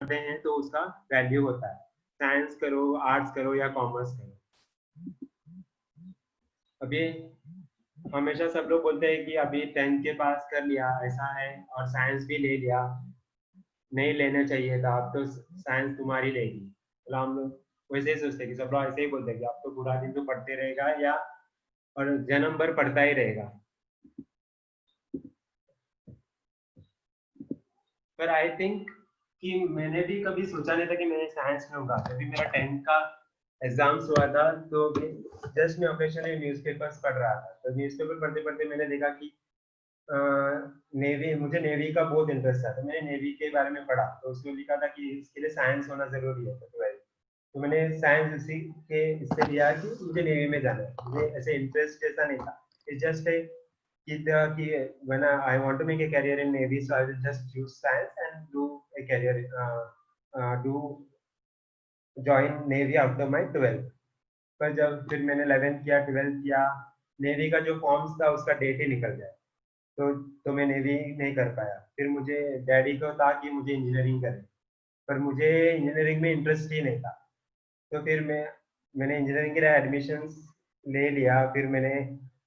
करते हैं तो उसका वैल्यू होता है। साइंस करो, आर्ट्स करो या कॉमर्स करो। अभी हमेशा सब लोग बोलते हैं कि अभी 10th के पास कर लिया ऐसा है और साइंस भी ले लिया, नहीं लेना चाहिए था, अब तो साइंस तुम्हारी लेगी। मतलब हम लोग वैसे ही सोचते हैं कि सब लोग ऐसे ही बोलते हैं कि अब तो पूरा दिन तो पढ़ते रहेगा या और जन्म भर पढ़ता ही रहेगा। पर आई थिंक कि मैंने भी कभी सोचा नहीं था कि मैं साइंस में होगा। जब भी मेरा 10th का एग्जाम्स हुआ था तो जस्ट मैं ऑकेशनली न्यूज़पेपर्स पढ़ रहा था, तो न्यूज़पेपर पढ़ते पढ़ते मैंने देखा कि नेवी, मुझे नेवी का बहुत इंटरेस्ट था, तो मैंने नेवी के बारे में पढ़ा, तो उसमें लिखा था कि इसके लिए साइंस होना जरूरी है, तो 12th। तो मैंने साइंस इसी के इससे लिया कि मुझे नेवी में जाना है, मुझे ऐसे इंटरेस्ट जैसा नहीं था। इट्स जस्ट ए कि when I want to make a career in Navy, so I will just choose science and do a career, do join Navy after my 12th। पर जब फिर मैंने 11th किया, 12th किया, नेवी का जो forms था उसका डेट ही निकल गया, तो मैं नेवी नहीं कर पाया। फिर मुझे डैडी को था कि मुझे इंजीनियरिंग करें, पर मुझे इंजीनियरिंग में इंटरेस्ट ही नहीं था। तो फिर मैंने इंजीनियरिंग के लिए एडमिशन ले लिया। फिर मैंने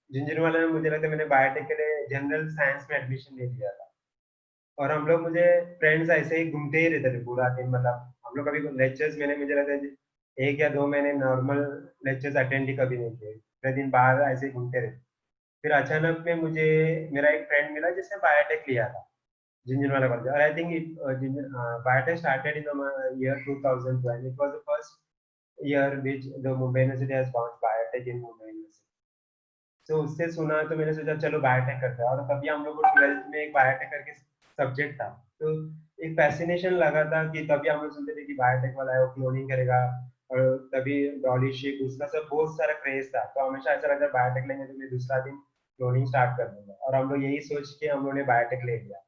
झुंझुनवाला में, मुझे लगता है मैंने बायोटेक के लिए जनरल साइंस में एडमिशन ले लिया था। और हम लोग, मुझे फ्रेंड्स ऐसे ही घूमते ही रहते थे पूरा दिन, मतलब हम लोग कभी लेक्चर्स, मैंने मुझे लगता है 1 या 2 महीने नॉर्मल लेक्चर्स अटेंड ही कभी नहीं किए, पूरे दिन बाहर ऐसे ही घूमते रहते। फिर अचानक में मुझे मेरा एक फ्रेंड मिला जिसने बायोटेक लिया था झुंझुनवाला कॉलेज, और I think biotech started in the year 2012। It was the first year which the Mumbai University has launched biotech in Mumbai University। तो उससे सुना तो मैंने सोचा चलो बायोटेक करते हैं, और तभी हम लोग को 12th में एक बायोटेक करके सब्जेक्ट था, तो एक फैसिनेशन लगा था कि तभी हम लोग सुनते थे कि बायोटेक वाला है वो क्लोनिंग करेगा, और तभी डॉली शिप उसका सब बहुत सारा क्रेज था, तो हमेशा ऐसा लगता है बायोटेक लेंगे तो मैं दूसरा दिन क्लोनिंग स्टार्ट कर दूंगा, और हम लोग यही सोच के हम लोग ने बायोटेक ले लिया।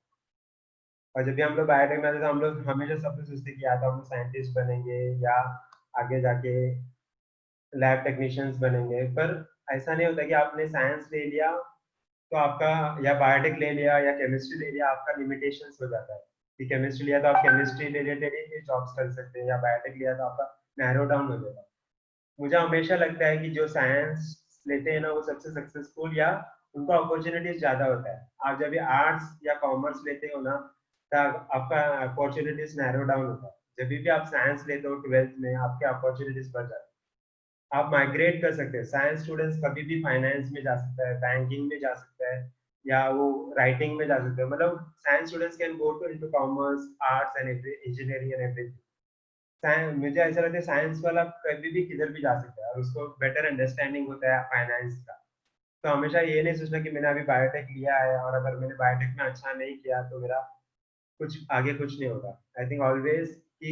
और जब भी हम लोग बायोटेक में आते तो हम लोग हमेशा सब लोग सोचते कि या तो हम लोग साइंटिस्ट बनेंगे या आगे जाके लैब टेक्नीशियंस बनेंगे। पर ऐसा नहीं होता कि आपने साइंस ले लिया तो आपका, या बायोटेक ले लिया या केमिस्ट्री ले लिया, आपका लिमिटेशंस हो जाता है कि केमिस्ट्री लिया तो आप केमिस्ट्री रिलेटेड ही जॉब्स कर सकते हैं, या बायोटेक लिया तो आपका नैरो डाउन हो जाएगा। मुझे हमेशा लगता है कि जो साइंस लेते हैं ना वो सबसे सक्सेसफुल, या उनको अपॉर्चुनिटीज ज्यादा होता है। आप जब भी आर्ट्स या कॉमर्स लेते हो ना, तब आपका अपॉर्चुनिटीज नैरो डाउन होता है। जब भी आप साइंस लेते हो 12th में, आपके अपॉर्चुनिटीज बढ़ जाते हैं, आप माइग्रेट कर सकते हैं। साइंस स्टूडेंट्स कभी भी फाइनेंस में जा सकता है, बैंकिंग में जा सकता है, या वो राइटिंग में जा सकते हैं। मतलब science students can go to into commerce, arts and engineering and everything. Science, मुझे ऐसा लगता है साइंस वाला कभी भी किधर भी जा सकता है और उसको बेटर अंडरस्टैंडिंग होता है फाइनेंस का। तो हमेशा ये नहीं सोचना कि मैंने अभी बायोटेक लिया है और अगर मैंने बायोटेक में अच्छा नहीं किया तो मेरा कुछ आगे कुछ नहीं होगा। आई थिंक ऑलवेज कि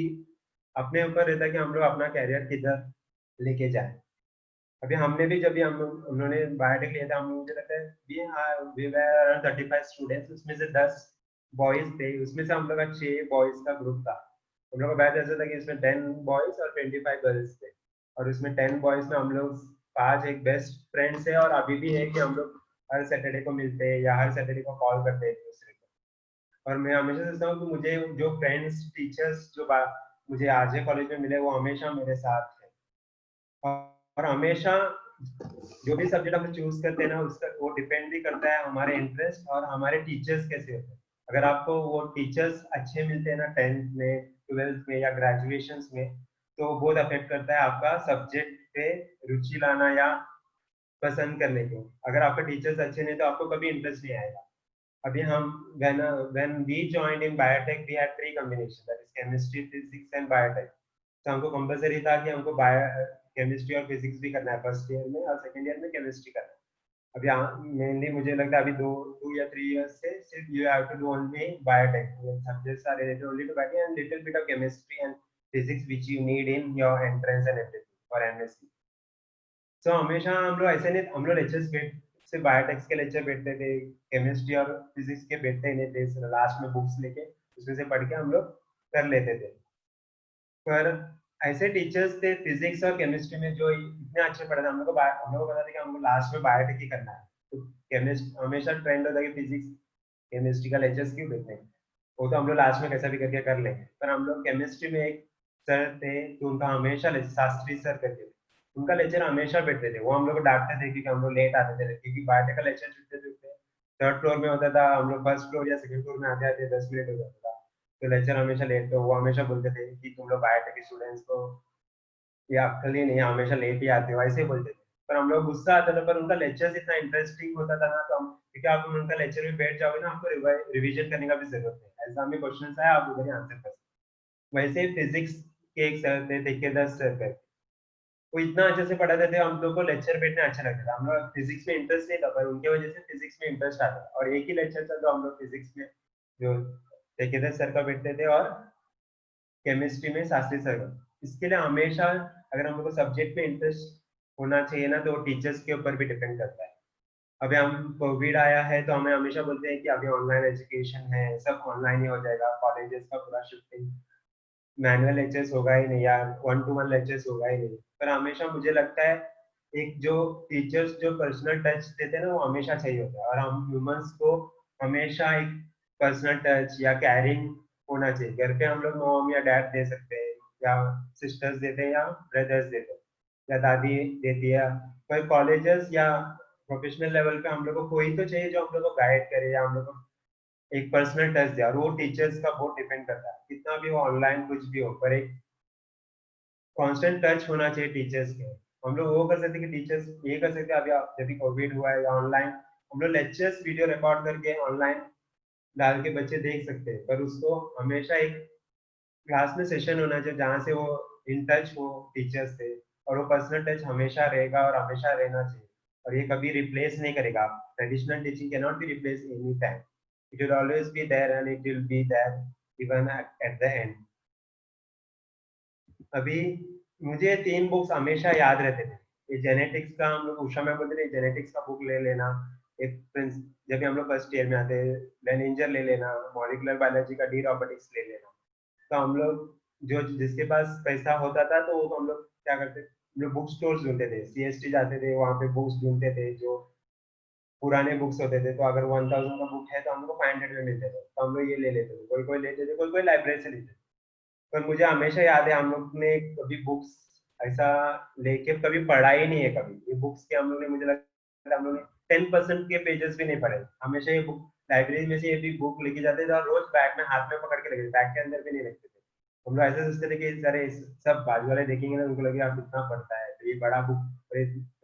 अपने ऊपर रहता है कि हम लोग अपना कैरियर किधर लेके जाए। अभी हमने भी, जब भी हम उन्होंने बायोटेक लिया था, हम मुझे लगता है वी वर अराउंड 35 स्टूडेंट्स, उसमें से 10 बॉयज थे, उसमें से हम लोग का 6 बॉयज का ग्रुप था। हम लोग का बैच ऐसा था कि इसमें 10 बॉयज और 25 गर्ल्स थे, और उसमें 10 बॉयज में हम लोग 5 एक बेस्ट फ्रेंड्स है, और अभी भी है कि हम लोग हर सैटरडे को मिलते हैं या हर सैटरडे को कॉल करते हैं एक दूसरे को। और मैं हमेशा सोचता हूँ कि मुझे जो फ्रेंड्स टीचर्स जो मुझे आरजे कॉलेज में मिले वो हमेशा मेरे साथ है। और हमेशा जो भी सब्जेक्ट हम चूज करते हैं ना, उसका वो डिपेंड भी करता है हमारे इंटरेस्ट और हमारे टीचर्स कैसे होते हैं। अगर आपको वो टीचर्स अच्छे मिलते हैं ना 10th में, 12th में या ग्रेजुएशन में, तो बहुत अफेक्ट करता है आपका सब्जेक्ट पे रुचि लाना या पसंद करने को। अगर आपका टीचर्स अच्छे नहीं तो आपको कभी इंटरेस्ट नहीं आएगा। अभी हम when we joined in biotech we had 3 combination, that is chemistry, physics and biotech। तो हमको कंपलसरी था कि हमको बायो केमिस्ट्री और फिजिक्स भी करना है फर्स्ट ईयर में, और सेकंड ईयर में केमिस्ट्री करना है। अभी मेनली मुझे लगता है अभी 2 या 3 years से सिर्फ you have to do only biotech, subjects are related only to biotech and little bit of chemistry and physics which you need in your entrance and everything for MSc. So हमेशा हम लोग ऐसे नहीं, हम लोग lectures बैठ से biotechs के लेक्चर बैठते थे, केमिस्ट्री और फिजिक्स के बैठते ही नहीं थे, लास्ट में बुक्स लेके उसमें से पढ़ के हम लोग कर लेते थे। पर ऐसे टीचर्स थे फिजिक्स और केमिस्ट्री में जो इतने अच्छे पढ़े थे, हम लोग को पता था कि हमको लास्ट में बायोटेक ही करना है। तो केमिस्ट हमेशा ट्रेंड होता है कि फिजिक्स केमिस्ट्री का लेक्चर्स क्यों देते हैं। वो तो हम लोग लास्ट में कैसा भी करके कर लेंगे। पर हम लोग केमिस्ट्री में एक सर थे तो उनका हमेशा शास्त्री सर करके थे, उनका लेक्चर हमेशा बैठते थे। वो हम लोग को डांटते थे क्योंकि हम लोग लेट आते थे, क्योंकि बायोटेक का लेक्चर छुट्टे छुट्टे थर्ड फ्लोर में होता था, हम लोग फर्स्ट फ्लोर या सेकंड फ्लोर में आते आते 10 मिनट हो जाता था। तो लेक्चर हमेशा लेट, तो वो हमेशा बोलते थे कि तुम लोग बायोटेक के स्टूडेंट्स को ये अक्ल ही नहीं है, हमेशा लेट ही आते हो, ऐसे ही बोलते थे। पर हम लोग गुस्सा आता था, पर उनका लेक्चर इतना इंटरेस्टिंग होता था ना, तो हम, क्योंकि आप उनका लेक्चर में बैठ जाओगे ना, आपको रिवीजन करने का भी जरूरत है, एग्जाम में क्वेश्चन आया आप उधर ही आंसर कर सकते। वैसे ही फिजिक्स के एक सर थे ठेकेदार सर थे, वो इतना अच्छे से पढ़ाते थे, हम लोग को लेक्चर बैठना अच्छा लगता था। हम लोग फिजिक्स में इंटरेस्ट नहीं था, पर उनके वजह से फिजिक्स में इंटरेस्ट आता था। और एक ही लेक्चर था जो हम लोग फिजिक्स में जो ठेकेदार सर का बैठते थे, और केमिस्ट्री में शास्त्री सर का। इसके लिए हमेशा अगर हम लोग को सब्जेक्ट में इंटरेस्ट होना चाहिए ना, तो टीचर्स के ऊपर भी डिपेंड करता है। अभी हम कोविड आया है तो हमें हमेशा बोलते हैं कि अभी ऑनलाइन एजुकेशन है, सब ऑनलाइन ही हो जाएगा, कॉलेजेस का पूरा शिफ्टिंग, मैनुअल लेक्चर्स होगा ही नहीं, या 1-to-1 लेक्चर्स होगा ही नहीं। पर हमेशा मुझे लगता है एक जो टीचर्स जो पर्सनल टच देते हैं ना, वो हमेशा चाहिए होता है। और हम ह्यूमंस को हमेशा एक पर्सनल टच या कैरिंग होना चाहिए। घर पे हम लोग मॉम या डैड दे सकते हैं, या सिस्टर्स देते हैं, या ब्रदर्स देते हैं, या दादी देती है। कोई कॉलेजेस या प्रोफेशनल लेवल पे हम लोग को कोई तो चाहिए जो हम लोग को गाइड करे, या हम लोग को एक पर्सनल टच दे। और वो टीचर्स का बहुत डिपेंड करता है, कितना भी वो ऑनलाइन कुछ भी हो, पर एक कांस्टेंट टच होना चाहिए टीचर्स के। हम लोग वो कर सकते कि टीचर्स ये कर सकते, अभी जब भी कोविड हुआ है या ऑनलाइन, हम लोग लेक्चर्स वीडियो रिकॉर्ड करके ऑनलाइन डाल के बच्चे देख सकते हैं। पर उसको हमेशा एक क्लास में सेशन होना चाहिए जहाँ से वो इन टच हो टीचर्स से, और वो पर्सनल टच हमेशा रहेगा और हमेशा रहना चाहिए। और ये कभी रिप्लेस नहीं करेगा। Traditional teaching can not be replace any time, it will always be there and it will be there even at the end. अभी मुझे 3 बुक्स हमेशा याद रहते थे। ये जेनेटिक्स का, हम लोग उषा में बोलते थे जेनेटिक्स का बुक ले लेना, एक प्रिंस, जब भी हम लोग फर्स्ट ईयर में आते हैं, लेनिंजर ले लेना, मॉलिक्यूलर बायोलॉजी का डी रॉबर्टिक्स ले लेना। तो हम लोग जो जिसके पास पैसा होता था, तो वो हम लोग क्या करते, हम लोग बुक स्टोर्स ढूंढते थे, सीएसटी जाते थे, वहाँ पे बुक्स ढूंढते थे जो पुराने बुक्स होते थे। तो अगर 1000 का बुक है तो हम लोग को 500 में मिलते थे, तो हम लोग ये ले लेते थे। कोई कोई लेते थे, कोई कोई लाइब्रेरी से लेते थे। पर मुझे हमेशा याद है हम लोग ने कभी बुक्स ऐसा लेके कभी पढ़ा ही नहीं है कभी। ये बुक्स के हम लोग ने, मुझे लगता है हम लोग ने 10% के पेजेस भी नहीं पढ़े। हमेशा ये बुक लाइब्रेरी में से ये भी बुक लेके जाते थे, और रोज बैग में हाथ में पकड़ के लेके, बैग के अंदर भी नहीं रखते थे। हम लोग ऐसे सोचते थे कि सारे सब बाजू वाले देखेंगे ना, उनको लगेगा कितना पढ़ता है, तो ये बड़ा बुक,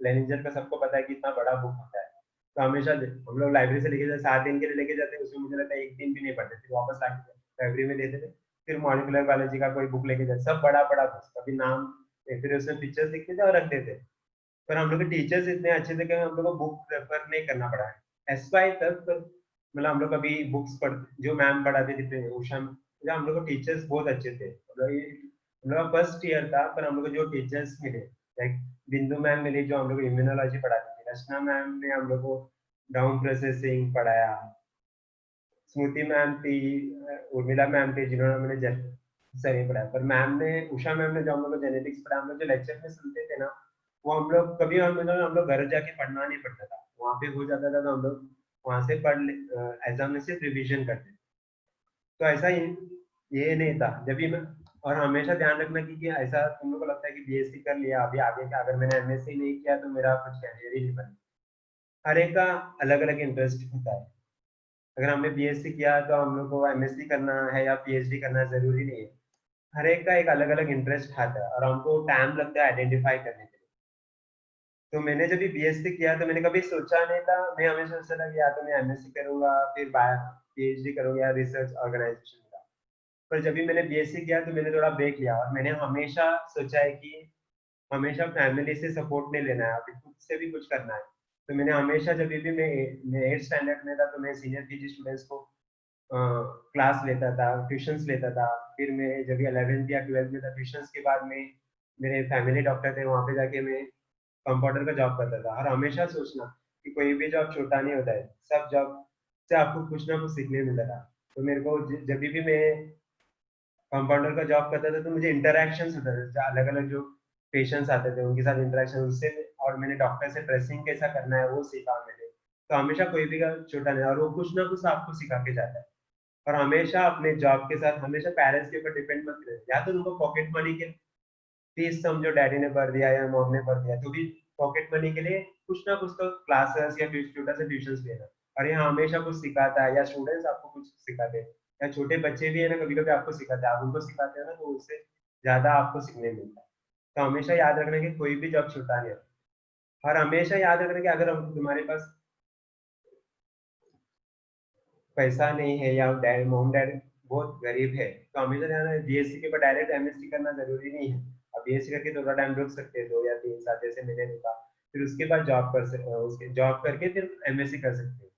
लेनिजर का सबको पता है कितना बड़ा बुक होता है। तो हमेशा हम लोग लाइब्रेरी से लेके जाते, 7 दिन के लिए लेके जाते, उसमें मुझे लगता है एक दिन भी नहीं पढ़ते, फिर वापस आके लाइब्रेरी में देते थे। फिर मॉलिक्यूलर बायोलॉजी का कोई बुक लेके जाते, सब बड़ा बड़ा बुक, कभी नाम, फिर उसमें पिक्चर्स दिखते थे और रख देते। पर हम लोग के टीचर्स इतने अच्छे थे कि हम लोग को बुक रेफर नहीं करना पड़ा है एसवाई तक। मतलब हम लोग कभी बुक्स पढ़, जो मैम पढ़ाती थी उषा, मतलब हम लोग को टीचर्स बहुत अच्छे थे। मतलब ये हम लोग का फर्स्ट ईयर था, पर हम लोग को जो टीचर्स मिले, लाइक बिंदु मैम मिली जो हम लोग को इम्यूनोलॉजी पढ़ाती थी, रचना मैम ने हम लोग को डाउन प्रोसेसिंग पढ़ाया, स्मृति मैम थी, उर्मिला मैम थी जिन्होंने मैंने सर ये पढ़ाया। पर मैम ने, उषा मैम ने जो हम लोग को जेनेटिक्स पढ़ाया, हम लोग जो लेक्चर में सुनते थे ना, वो हम लोग कभी, हम लोग घर जाके पढ़ना नहीं पड़ता था, वहाँ पे हो जाता था, तो हम लोग वहाँ से पढ़ ले, एग्जाम में सिर्फ रिविजन करते थे। तो ऐसा ही ये नहीं था जब भी मैं, और हमेशा ध्यान रखना कि ऐसा तुम लोग को लगता है कि बीएससी कर लिया अभी आगे का, अगर मैंने एमएससी नहीं किया तो मेरा कुछ कैरियर ही नहीं बना। हर एक का अलग अलग इंटरेस्ट होता है। अगर हमने बीएससी किया तो हम लोग को एमएससी करना है या पीएचडी करना जरूरी नहीं है। हर एक का एक अलग अलग इंटरेस्ट आता है, और हमको टाइम लगता है आइडेंटिफाई करने के लिए। तो मैंने जब भी बीएससी किया तो मैंने कभी सोचा नहीं था, मैं हमेशा सोचा था कि या तो मैं एमएससी करूंगा, फिर पीएचडी करूंगा या रिसर्च ऑर्गेनाइजेशन का। पर जब भी मैंने बीएससी किया तो मैंने थोड़ा ब्रेक लिया, और मैंने हमेशा सोचा है कि हमेशा फैमिली से सपोर्ट नहीं लेना है, अभी खुद से भी कुछ करना है। तो मैंने हमेशा जब भी मैं 8th स्टैंडर्ड में था, तो मैं सीनियर पीजी स्टूडेंट्स को क्लास लेता था, ट्यूशंस लेता था। फिर मैं जब 11th या 12th में था, ट्यूशंस के बाद में मेरे फैमिली डॉक्टर थे, वहाँ पे जाके मैं कंपाउंडर का जॉब करता था। और हमेशा सोचना कि कोई भी जॉब छोटा नहीं होता है, सब जॉब से आपको कुछ ना कुछ सीखने मिलता था। तो मेरे को जब भी मैं कंपाउंडर का जॉब करता था, तो मुझे इंटरेक्शन होता था, अलग अलग जो पेशेंट्स आते थे उनके साथ इंटरेक्शन, उससे, और मैंने डॉक्टर से ड्रेसिंग कैसा करना है वो सीखा मैंने। तो हमेशा कोई भी का छोटा नहीं, और वो कुछ ना कुछ आपको सिखा के जाता है। और हमेशा अपने जॉब के साथ हमेशा पेरेंट्स के ऊपर डिपेंड मत रहे, या तो उनको पॉकेट मनी के फीस समझो डैडी ने भर दिया या मॉम ने भर दिया, तो भी पॉकेट मनी के लिए कुछ ना कुछ तो क्लासेस या छोटा सा ट्यूशन लेना। और यहाँ हमेशा कुछ सिखाता है, या स्टूडेंट्स आपको कुछ सिखाते हैं, या छोटे बच्चे भी है ना कभी कभी आपको सिखाते हैं, आप उनको सिखाते हो ना तो उससे ज्यादा आपको सीखने मिलता है। तो हमेशा याद रखना कि कोई भी जॉब छूटा नहीं है। और हमेशा याद रखना कि अगर तुम्हारे पास पैसा नहीं है या डैड मॉम डैड बहुत गरीब है, तो हमेशा ध्यान रखना बीएससी के बाद डायरेक्ट एमएससी करना जरूरी नहीं है। अब बीएससी करके थोड़ा टाइम रुक सकते हैं, 2 या 3 साल जैसे मैंने रुका, फिर उसके बाद जॉब कर सकते, उसके जॉब करके फिर एमएससी कर सकते हैं।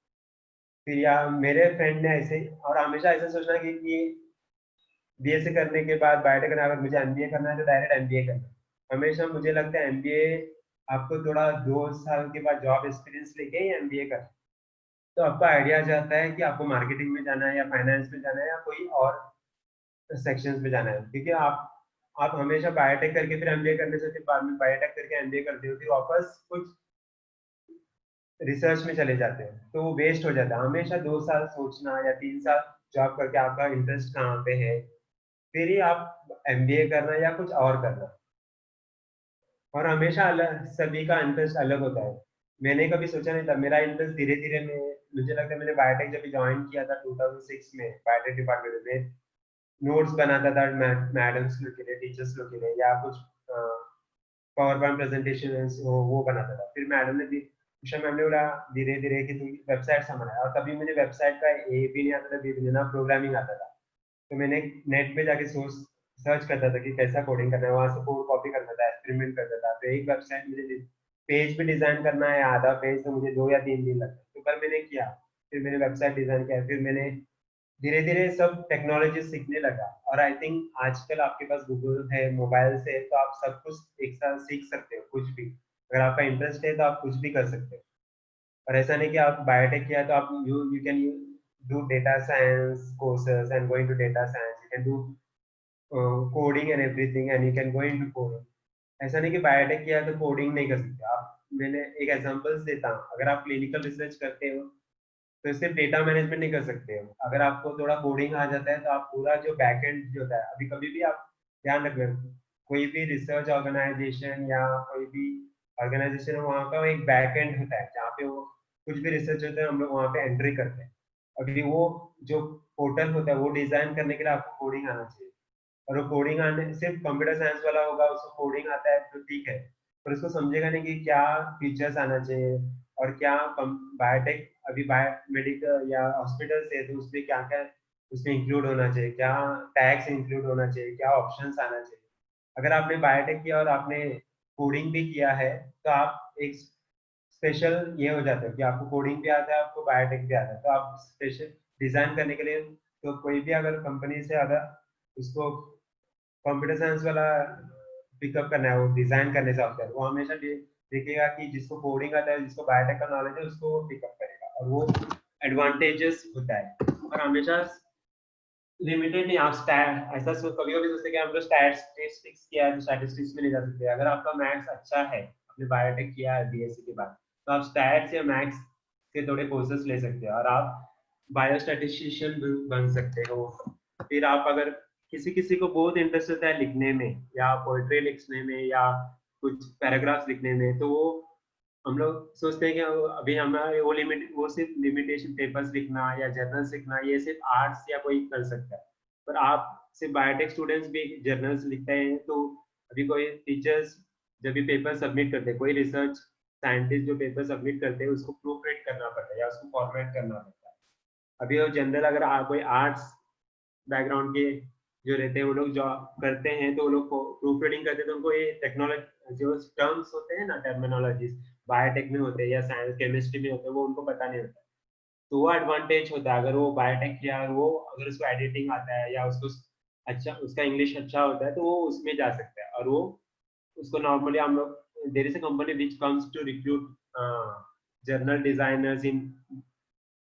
फिर या मेरे फ्रेंड ने ऐसे, और हमेशा ऐसा सोचना कि बीएससी करने के बाद बायोटेक करना, अगर मुझे एमबीए करना है तो डायरेक्ट एमबीए करना। हमेशा मुझे लगता है एमबीए आपको थोड़ा 2 साल के बाद जॉब एक्सपीरियंस लेके ही एमबीए करना, तो आपको आइडिया आ जाता है कि आपको मार्केटिंग में जाना है या फाइनेंस में जाना है या कोई और सेक्शंस में जाना है। क्योंकि आप हमेशा बायोटेक करके फिर एमबीए करने से, फिर बाद में बायोटेक करके एमबीए करते हो, फिर वापस कुछ रिसर्च में चले जाते हैं, तो वो वेस्ट हो जाता है। हमेशा 2 साल सोचना या 3 साल जॉब करके आपका इंटरेस्ट कहाँ पे है, फिर ही आप एमबीए करना या कुछ और करना। और हमेशा अलग, सभी का इंटरेस्ट अलग होता है। मैंने कभी सोचा नहीं था, मेरा इंटरेस्ट धीरे धीरे में, मुझे लगता है मैंने बायोटेक जब ज्वाइन किया था 2006 में बायोटेक डिपार्टमेंट में, नोट्स बनाता था मैडम्स लोग के लिए, टीचर्स लोग के लिए, या कुछ पावर पॉइंट प्रेजेंटेशन वो बनाता था। फिर मैडम ने भी, उषा मैम ने बोला धीरे धीरे कि तुम वेबसाइट संभाला, और कभी मुझे वेबसाइट का ए भी नहीं आता था, बी भी नहीं, ना प्रोग्रामिंग आता था। तो मैंने नेट पे जाके सोर्स सर्च करता था कि कैसा कोडिंग करना है, वहां से कोड कॉपी करता था, एक्सपेरिमेंट करता था। तो एक वेबसाइट मुझे पेज भी डिजाइन करना है, आधा पेज तो मुझे 2 या 3 दिन लगता, तो पर मैंने किया। फिर मैंने वेबसाइट डिजाइन किया, फिर मैंने धीरे धीरे सब टेक्नोलॉजी सीखने लगा। और आई थिंक आजकल आपके पास गूगल है, मोबाइल से है, तो आप सब कुछ एक साथ सीख सकते हो कुछ भी। अगर आपका इंटरेस्ट है तो आप कुछ भी कर सकते हो। और ऐसा नहीं कि आप बायोटेक किया तो आप you can do data science courses and go into data science, you can do coding and everything and you can go into coding। ऐसा नहीं कि बायोटेक किया तो कोडिंग नहीं कर सकते आप। मैंने एक एग्जांपल्स देता हूँ, अगर आप क्लिनिकल रिसर्च करते हो तो सिर्फ डेटा मैनेजमेंट नहीं कर सकते हो, अगर आपको थोड़ा कोडिंग आ जाता है तो आप पूरा जो बैकएंड जो होता है, अभी कभी भी आप ध्यान रखना, कोई भी रिसर्च ऑर्गेनाइजेशन या कोई भी ऑर्गेनाइजेशन है, वहाँ का एक बैकएंड होता है जहाँ पे वो कुछ भी रिसर्च होता है, हम लोग वहाँ पे एंट्री करते हैं। अभी वो जो पोर्टल होता है वो डिजाइन करने के लिए आपको कोडिंग आना चाहिए। और वो कोडिंग आने, सिर्फ कंप्यूटर साइंस वाला होगा उसको कोडिंग आता है तो ठीक है, पर उसको समझेगा नहीं कि क्या फीचर्स आना चाहिए, और क्या बायोटेक अभी बायोमेडिकल या हॉस्पिटल से, तो उसमें क्या क्या उसमें इंक्लूड होना चाहिए, क्या टैक्स इंक्लूड होना चाहिए, क्या ऑप्शंस आना चाहिए। अगर आपने बायोटेक किया और आपने कोडिंग भी किया है, तो आप एक स्पेशल ये हो जाता है कि आपको कोडिंग भी आता है, आपको बायोटेक भी आता है, तो आप स्पेशल डिजाइन करने के लिए, तो कोई भी अगर कंपनी से अगर उसको कंप्यूटर साइंस वाला पिकअप करना है, वो डिजाइन करने से होता है, वो हमेशा देखेगा कि जिसको कोडिंग आता है, जिसको बायोटेक का नॉलेज है, उसको वो पिकअप करेगा, और वो एडवांटेजेस होता है। और हमेशा लिमिटेड नहीं, आप स्टैट ऐसा कभी कभी सोचते हैं कि हम लोग स्टैटिस्टिक्स किया है तो स्टैटिस्टिक्स में नहीं जा सकते। अगर आपका मैथ्स अच्छा है, आपने बायोटेक किया है बीएससी के बाद, तो आप स्टैट्स या मैथ्स के थोड़े कोर्सेज ले सकते हो और आप बायोस्टैटिस्टिशियन बन सकते हो। फिर आप अगर किसी किसी को बहुत इंटरेस्ट होता है लिखने में, या पोएट्री लिखने में, या कुछ पैराग्राफ्स लिखने में, तो वो हम लोग सोचते हैं कि अभी हमारे वो सिर्फ लिमिटेशन पेपर्स लिखना या जर्नल्स लिखना, ये सिर्फ आर्ट्स या कोई कर सकता है। पर आप सिर्फ बायोटेक स्टूडेंट्स भी जर्नल्स लिखते हैं, तो अभी कोई टीचर्स जब भी पेपर सबमिट करते हैं, कोई रिसर्च साइंटिस्ट जो पेपर सबमिट करते हैं, उसको प्रूफ रीड करना पड़ता है या उसको फॉर्मेट करना पड़ता है। अभी वो जनरल अगर कोई आर्ट्स बैकग्राउंड के जो रहते हैं, वो लोग जॉब करते हैं, तो वो लोग प्रूफ रीडिंग करते हैं, तो उनको ये टेक्नोलॉजी जो टर्म्स होते हैं ना, टर्मिनोलॉजीज बायोटेक में होते हैं या साइंस केमिस्ट्री में होते हैं, वो उनको पता नहीं होता। तो वो एडवांटेज होता है, अगर वो बायोटेक किया और वो अगर उसको एडिटिंग आता है या उसको अच्छा, उसका इंग्लिश अच्छा होता है, तो वो उसमें जा सकता है। और वो उसको नॉर्मली हम लोग, there is a company which comes to recruit general designers in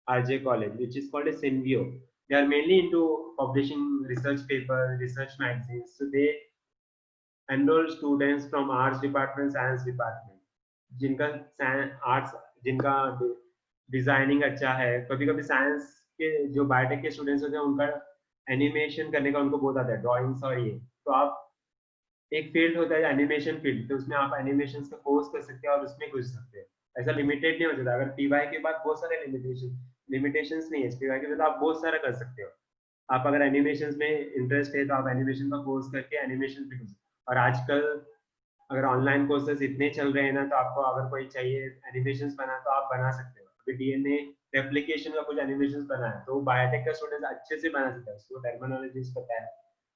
RJ College, which is called a Synvio. They are mainly into publishing research papers, research magazines. So they enroll students from arts department, science department, जिनका arts, जिनका designing अच्छा है, कभी कभी science के जो biotech के students होते हैं उनका एनिमेशन करने का उनको बहुत आता है, ड्राइंग्स और ये, तो आप एक फील्ड होता है एनिमेशन फील्ड, तो उसमें आप एनिमेशन का कोर्स कर सकते हैं और उसमें घुस सकते हैं। ऐसा लिमिटेड नहीं हो जाता। अगर पीवाई के बाद बहुत सारे लिमिटेशंस नहीं है, पीवाई के बाद आप बहुत सारा कर सकते हो। आप अगर एनिमेशन में इंटरेस्ट है तो आप एनिमेशन का कोर्स करके एनिमेशन भी कर सकते हो। और आजकल अगर ऑनलाइन कोर्सेज इतने चल रहे हैं ना, तो आपको अगर कोई चाहिए एनिमेशन बना तो आप बना सकते हो। अभी डीएनए रेप्लिकेशन का कुछ एनिमेशन बना है तो बायोटेक का स्टूडेंट अच्छे से बना सकता है, उसको टर्मिनोलॉजीज पता है।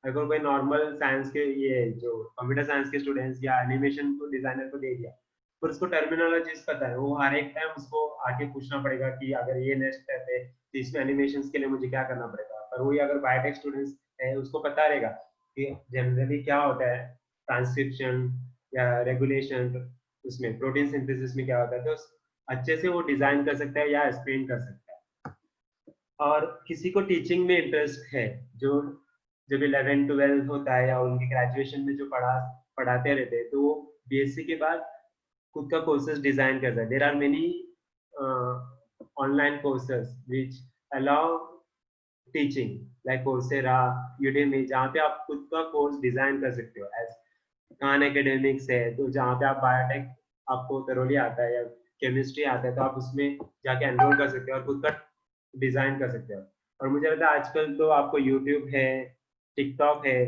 अगर कोई नॉर्मल साइंस के ये जो कंप्यूटर साइंस के स्टूडेंट्स या एनिमेशन को डिजाइनर को दे दिया, पर उसको टर्मिनोलॉजीज पता है, वो हर एक टाइम उसको आके पूछना पड़ेगा कि अगर ये नेक्स्ट स्टेप है तो इसमें एनिमेशन के लिए मुझे क्या करना पड़ेगा। पर वही अगर बायोटेक स्टूडेंट्स है उसको पता रहेगा कि जनरली क्या होता है ट्रांसक्रिप्शन या रेगुलेशन, उसमें प्रोटीन सिंथेसिस में क्या होता है, तो अच्छे से वो डिजाइन कर सकता है या एक्सप्लेन कर सकता है। और किसी को टीचिंग में इंटरेस्ट है, जो जब 11-12 होता है या उनके ग्रेजुएशन में जो पढ़ाते रहते हैं, तो वो बीएससी के बाद खुद का कोर्सेज डिजाइन करता है। There are many online courses which allow teaching like Coursera, Udemy, जहाँ पे आप खुद का कोर्स डिजाइन कर सकते हो। एज खान एकेडमिक्स है तो जहाँ पे आप बायोटेक आपको thoroughly आता है या केमिस्ट्री आता है तो आप उसमें जाके एनरोल कर सकते हो और खुद का डिजाइन कर सकते हो। और मुझे लगता है आजकल तो आपको यूट्यूब है, टिकटॉक है,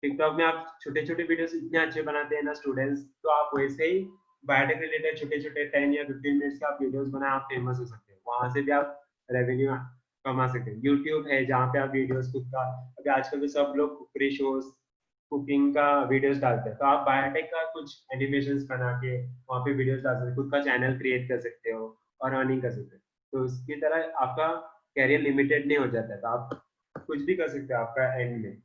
टिकटॉक में आप छोटे छोटे वीडियोस इतने अच्छे बनाते हैं ना स्टूडेंट्स, तो आप वैसे ही बायोटेक रिलेटेड छोटे छोटे 10 या 15 मिनट्स के आप वीडियोस बनाए, आप फेमस हो सकते हो, वहां से भी आप रेवेन्यू कमा सकते हैं। यूट्यूब है जहाँ पे आप वीडियोस खुद का, अभी आजकल तो सब लोग कुकरी शोज कुकिंग का वीडियोस डालते हैं, तो आप बायोटेक का कुछ एनिमेशंस बना के वहाँ पे वीडियोस डाल सकते हो, खुद का चैनल क्रिएट कर सकते हो और अर्निंग कर सकते हो। तो उसकी तरह आपका कैरियर लिमिटेड नहीं हो जाता है, तो आप कुछ भी कर सकते हो आपका एंड में।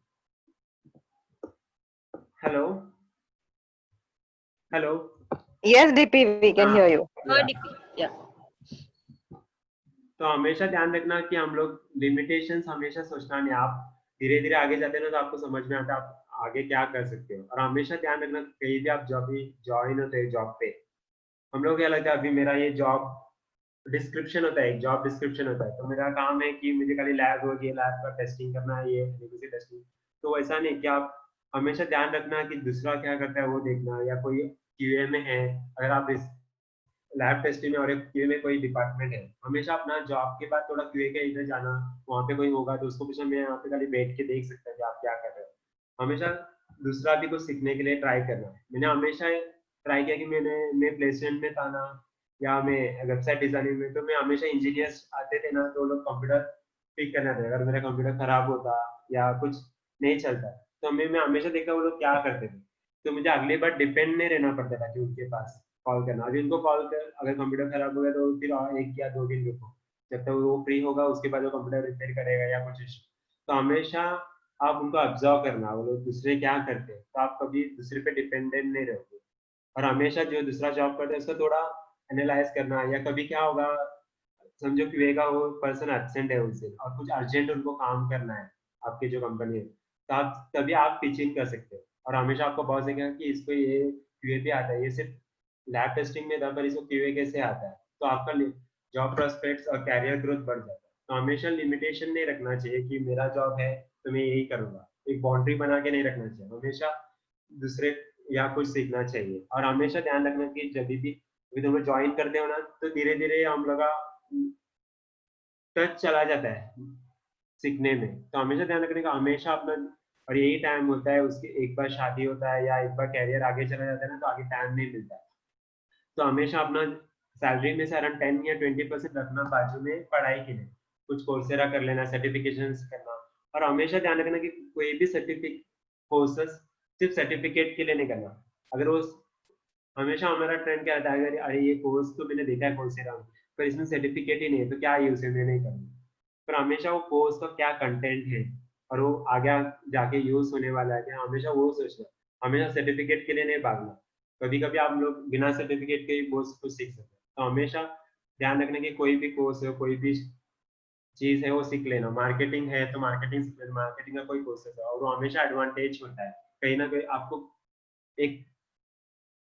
Hello hello. Yes, DP, we can hear you. DP, yeah. तो हमेशा ध्यान रखना कि हम लोग लिमिटेशंस हमेशा सोचना नहीं, आप धीरे धीरे आगे जाते हैं ना तो आपको समझ में आता है आप आगे क्या कर सकते हो। और हमेशा ध्यान रखना कहीं भी आप जॉब ज्वाइन होते हैं जॉब पे, हम लोग क्या लगता है अभी मेरा ये जॉब डिस्क्रिप्शन होता है, एक जॉब डिस्क्रिप्शन होता है, तो मेरा काम है कि मुझे खाली लैब होगी, लैब का टेस्टिंग करना है, ये टेस्टिंग। तो ऐसा नहीं कि आप हमेशा ध्यान रखना कि दूसरा क्या करता है वो देखना, या कोई क्यूए में है, अगर आप लैब टेस्टिंग में और एक क्यूए में कोई डिपार्टमेंट है, हमेशा अपना जॉब के बाद थोड़ा क्यूए के इधर जाना, वहाँ पे कोई होगा तो उसको पूछना, मैं यहाँ पे खाली बैठ के देख सकता है कि आप क्या कर रहे हो। हमेशा दूसरा भी कुछ सीखने के लिए ट्राई करना। मैंने हमेशा ट्राई किया कि मैं प्लेसमेंट में था ना या मैं वेबसाइट डिजाइनिंग में, तो मैं हमेशा इंजीनियर्स आते थे ना तो लोग कंप्यूटर ठीक करना थे, अगर मेरा कंप्यूटर खराब होता या कुछ नहीं चलता तो मैं हमेशा देखा वो लोग क्या करते थे, तो मुझे अगली बार डिपेंड नहीं रहना पड़ता था कि उनके पास कॉल करना। अभी उनको कॉल कर, अगर कंप्यूटर खराब हो गया तो फिर और 1 या 2 दिन रुको जब तक वो फ्री होगा, उसके बाद वो कंप्यूटर रिपेयर करेगा या कुछ इशू। तो हमेशा आप उनको ऑब्जर्व करना, वो लोग दूसरे क्या करते हैं, तो आप कभी दूसरे पे डिपेंडेंट नहीं रहोगे। और हमेशा जो दूसरा जॉब करता है उसका थोड़ा एनालाइज करना, या कभी क्या होगा समझो कि वेगा वो पर्सन एब्सेंट है उनसे और कुछ अर्जेंट उनको काम करना है आपकी जो कंपनी है, तो आप तभी आप पिचिंग कर सकते हो। और हमेशा आपको बहुत देखेगा कि इसको ये क्यूए भी आता है, ये सिर्फ लैब टेस्टिंग में था पर इसको क्यूए कैसे आता है, तो आपका जॉब प्रोस्पेक्ट्स और कैरियर ग्रोथ बढ़ जाता है। तो हमेशा लिमिटेशन नहीं रखना चाहिए कि मेरा जॉब है तो मैं यही करूंगा, एक बाउंड्री बना के नहीं रखना चाहिए, हमेशा दूसरे या कुछ सीखना चाहिए। और हमेशा ध्यान रखना कि जब भी तुम ज्वाइन करते हो ना तो धीरे धीरे हम लोग का टच चला जाता है सीखने में, तो हमेशा ध्यान रखने का हमेशा अपना। और यही टाइम होता है उसके, एक बार शादी होता है या एक बार कैरियर आगे चला जाता है ना तो आगे टाइम नहीं मिलता है, तो हमेशा अपना सैलरी में से अराउंड 10 या 20% रखना बाजू में पढ़ाई के लिए, कुछ कोर्सेरा कर लेना, सर्टिफिकेशन करना। और हमेशा ध्यान रखना कि कोई भी सर्टिफिकेट कोर्सेस सिर्फ सर्टिफिकेट के लिए नहीं करना। अगर वो हमेशा हमारा ट्रेंड क्या रहता है, अगर अरे ये कोर्स तो मैंने देखा है कोर्सेरा में पर इसमें सर्टिफिकेट ही नहीं है तो क्या यूज है, मैं नहीं करूँगा। पर हमेशा वो कोर्स का क्या कंटेंट है और वो आगे जाके यूज होने वाला है क्या, हमेशा वो सोचना, हमेशा सर्टिफिकेट के लिए नहीं भागना। कभी कभी आप लोग बिना सर्टिफिकेट के ही बहुत कुछ सीख सकते हैं, तो हमेशा ध्यान रखने की कोई भी कोर्स है, कोई भी चीज है वो सीख लेना। मार्केटिंग है तो मार्केटिंग सीख लेना, मार्केटिंग का कोई कोर्स है और वो हमेशा एडवांटेज होता है। कहीं ना कहीं आपको एक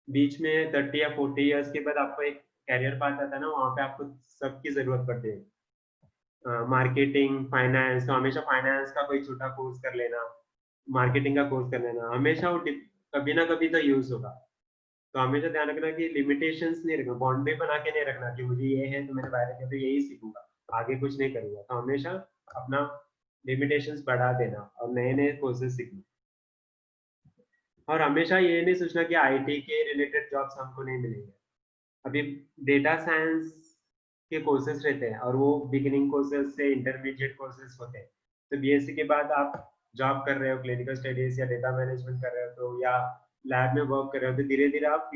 बीच में 30 या 40 इयर्स के बाद आपको एक कैरियर पाथ आता है ना, वहाँ पे आपको सबकी जरूरत पड़ती है। मार्केटिंग, फाइनेंस, तो हमेशा फाइनेंस का कोई छोटा कोर्स कर लेना, मार्केटिंग का कोर्स कर लेना, हमेशा वो कभी ना कभी तो यूज होगा। तो हमेशा ध्यान रखना कि लिमिटेशंस नहीं रखना, बाउंड्री बना के नहीं रखना कि मुझे ये है तो मैंने बाहर किया तो यही सीखूंगा, आगे कुछ नहीं करूंगा। तो हमेशा अपना लिमिटेशंस बढ़ा देना और नए नए कोर्सेज सीखना। और हमेशा ये नहीं सोचना कि आईटी के रिलेटेड जॉब्स हमको नहीं मिलेंगे। अभी डेटा साइंस के कोर्सेज रहते हैं और वो बिगिनिंग कोर्सेज से इंटरमीडिएट कोर्सेज होते हैं। तो बीएससी के बाद आप जॉब कर रहे हो, क्लिनिकल स्टडीज या डेटा मैनेजमेंट कर रहे हो तो, या लैब में वर्क कर रहे हो तो धीरे धीरे आप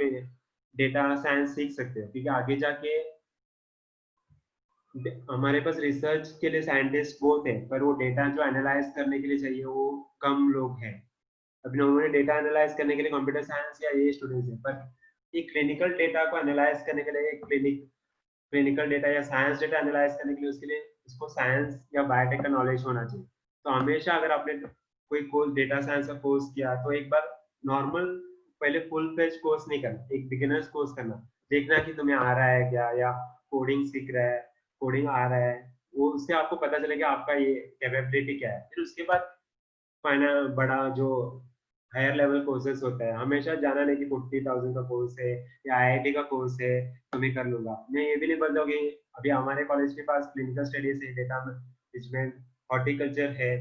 डेटा साइंस सीख सकते हो, क्योंकि आगे जाके हमारे पास रिसर्च के लिए साइंटिस्ट बहुत है, पर वो डेटा जो एनालाइज करने के लिए चाहिए वो कम लोग हैं। अभी उन्होंने डेटा एनालाइज करने के लिए कंप्यूटर साइंस या ये स्टूडेंट्स हैं, पर ये क्लिनिकल डेटा को एनालाइज करने के लिए क्लिनिकल डेटा या साइंस डेटा एनालाइज करने के लिए उसके लिए उसको साइंस या बायोटेक का नॉलेज होना चाहिए। तो हमेशा अगर आपने कोई कोर्स डेटा साइंस का कोर्स किया तो एक बार नॉर्मल पहले फुल फ्लेज कोर्स नहीं करना, एक बिगिनर्स कोर्स करना, देखना कि तुम्हें आ रहा है क्या, या कोडिंग सीख रहा है, कोडिंग आ रहा है, वो उससे आपको पता चलेगा आपका ये कैपेबिलिटी क्या है। फिर उसके बाद फाइनल बड़ा जो हायर लेवल कोर्सेज होता है, हमेशा जाना नहीं कि 40,000 का कोर्स है या आईआईटी का कोर्स है तो मैं कर लूंगा। मैं ये भी नहीं बोलता कि अभी हमारे कॉलेज के पास क्लिनिकल स्टडीज है, डेटा मैनेजमेंट, हॉर्टिकल्चर है,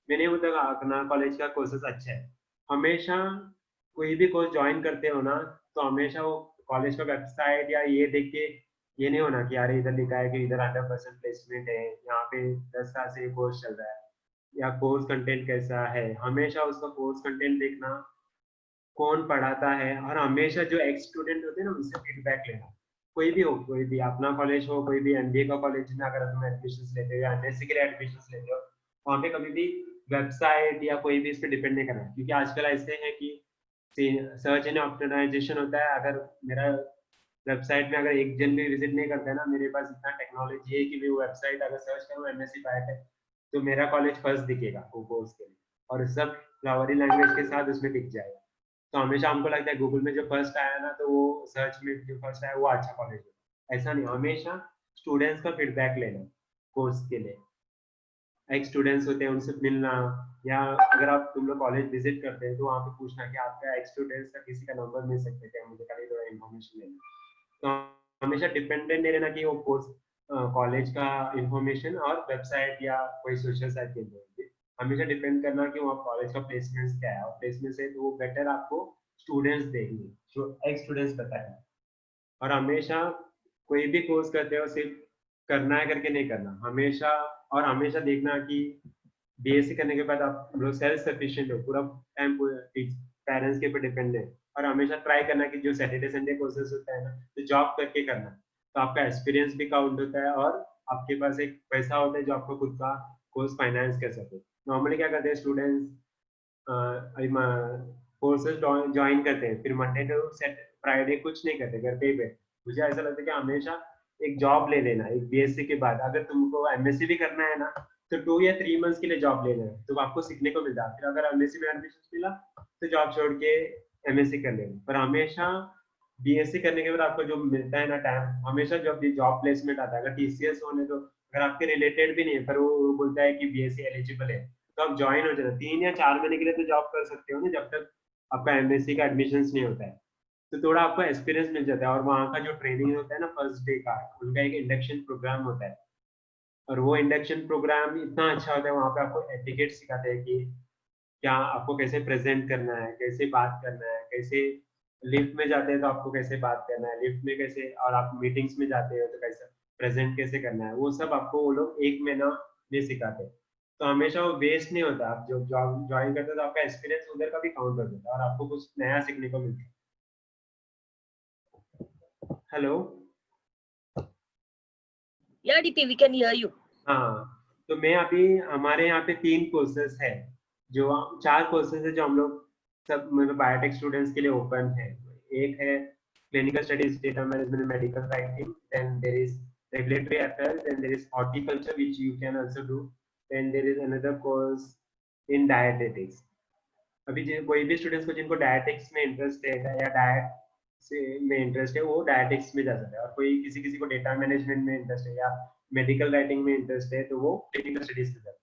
मैं नहीं बोलता अपना कॉलेज का कोर्सेज अच्छा है। हमेशा कोई भी कोर्स ज्वाइन करते हो ना, तो हमेशा वो कॉलेज का वेबसाइट या ये देख के ये नहीं होना कि यार इधर लिखा है कि इधर 100% प्लेसमेंट है, यहाँ पे 10 साल से कोर्स चल रहा है, या कोर्स कंटेंट कैसा है। हमेशा उसका कोर्स कंटेंट देखना, कौन पढ़ाता है, और हमेशा जो एक्स स्टूडेंट होते हैं ना उनसे फीडबैक लेना। कोई भी हो, कोई भी अपना कॉलेज हो, कोई भी एमबीए का कॉलेज में अगर तुम एडमिशन लेते हो या एमएससी के लिए एडमिशन लेते हो, वहाँ पे कभी भी वेबसाइट या कोई भी इस पर डिपेंड नहीं करना, क्योंकि आजकल ऐसे है कि सर्च एंड ऑप्टिमाइजेशन होता है। अगर मेरा वेबसाइट में अगर एक जन भी विजिट नहीं करता है ना, मेरे पास इतना टेक्नोलॉजी है कि मैं वो वेबसाइट अगर सर्च करूँ एमएससी बायोटेक तो मेरा कॉलेज फर्स्ट दिखेगा वो कोर्स के लिए, और सब फ्लावरी लैंग्वेज के साथ उसमें दिख जाएगा। तो हमेशा हमको लगता है गूगल में जो फर्स्ट आया ना, तो वो सर्च में जो फर्स्ट आया वो अच्छा कॉलेज है, ऐसा नहीं। हमेशा स्टूडेंट्स का फीडबैक लेना कोर्स के लिए, एक स्टूडेंट्स होते हैं उनसे मिलना, या अगर आप तुम लोग कॉलेज विजिट करते हैं तो वहाँ पे पूछना कि आपका एक स्टूडेंट्स का किसी का नंबर मिल सकता है क्या, मुझे खाली थोड़ा इन्फॉर्मेशन लेना। तो हमेशा डिपेंडेंट नहीं रहना कि वो कोर्स कॉलेज का इंफॉर्मेशन और वेबसाइट या कोई सोशल साइट के ऊपर, हमेशा डिपेंड करना कि वहाँ कॉलेज का प्लेसमेंट्स क्या है, और प्लेसमेंट से तो वो बेटर आपको स्टूडेंट्स देंगे जो एक्स स्टूडेंट्स बताएंगे। और हमेशा कोई भी कोर्स करते हो सिर्फ करना है करके नहीं करना, हमेशा। और हमेशा देखना कि बीएससी करने के बाद आप लोग सेल्फ सफिशिएंट हो, पूरा टाइम पेरेंट्स के ऊपर डिपेंड है। और हमेशा ट्राई करना कि जो सैटरडे संडे कोर्सेज होता है ना, तो जॉब करके करना, तो आपका एक्सपीरियंस भी काउंट होता है और आपके पास एक पैसा होता है जो आपको खुद का कोर्स फाइनेंस कर सके। नॉर्मली क्या करते हैं स्टूडेंट्स, कोर्सेज ज्वाइन करते हैं, फिर मंडे टू फ्राइडे कुछ नहीं करते, घर पे ही बैठे। मुझे ऐसा लगता है कि हमेशा एक जॉब ले लेना, एक बीएससी के बाद अगर तुमको एमएससी भी करना है ना, तो 2 या 3 मंथ्स के लिए जॉब लेना है, तो आपको सीखने को मिलता है। फिर अगर एमएससी में एडमिशन मिला तो जॉब छोड़ के एमएससी कर लेना। पर हमेशा बीएससी करने के बाद आपको जो मिलता है ना टाइम, हमेशा जब भी जॉब प्लेसमेंट आता है, अगर टीसीएस होने तो, अगर आपके रिलेटेड भी नहीं है पर वो बोलता है कि बीएससी एलिजिबल है, तो आप ज्वाइन हो जाना। 3 या 4 महीने के लिए तो जॉब कर सकते हो ना, जब तक आपका एमएससी का एडमिशन नहीं होता है। तो थोड़ा आपको एक्सपीरियंस मिल जाता है, और वहाँ का जो ट्रेनिंग होता है ना फर्स्ट डे का, उनका एक इंडक्शन प्रोग्राम होता है, और वो इंडक्शन प्रोग्राम इतना अच्छा होता है, वहाँ पे आपको एटिकेट सिखाते हैं कि क्या आपको कैसे प्रेजेंट करना है, कैसे बात करना है, कैसे लिफ्ट में जाते हैं तो आपको कैसे बात करना है, लिफ्ट में कैसे, और आप मीटिंग्स में जाते हो तो कैसे प्रेजेंट कैसे करना है, वो सब आपको वो लोग 1 महीना में सिखाते हैं। तो हमेशा वो वेस्ट नहीं होता, आप जो जॉब ज्वाइन करते हो तो आपका एक्सपीरियंस उधर का भी काउंट हो जाता है और आपको कुछ नया सीखने को मिलता है। Hello. Yeah, DP, we can hear you. हाँ, तो मैं अभी हमारे यहाँ पे 3 कोर्सेज है, जो 4 कोर्सेज है जो हम लोग सब मतलब बायोटेक स्टूडेंट्स के लिए ओपन है। एक है clinical studies, data management, medical writing, then there is regulatory affairs, then there is horticulture which you can also do, then there is another course in dietetics. अभी जो कोई भी स्टूडेंट्स को जिनको डायटेटिक्स में इंटरेस्ट है या डाइट से में इंटरेस्ट है, वो डायटेटिक्स में जा सकता है, और कोई किसी किसी को डेटा मैनेजमेंट में इंटरेस्ट है या मेडिकल राइटिंग में इंटरेस्ट है तो वो क्लिनिकल स्टडीज पे जाता है।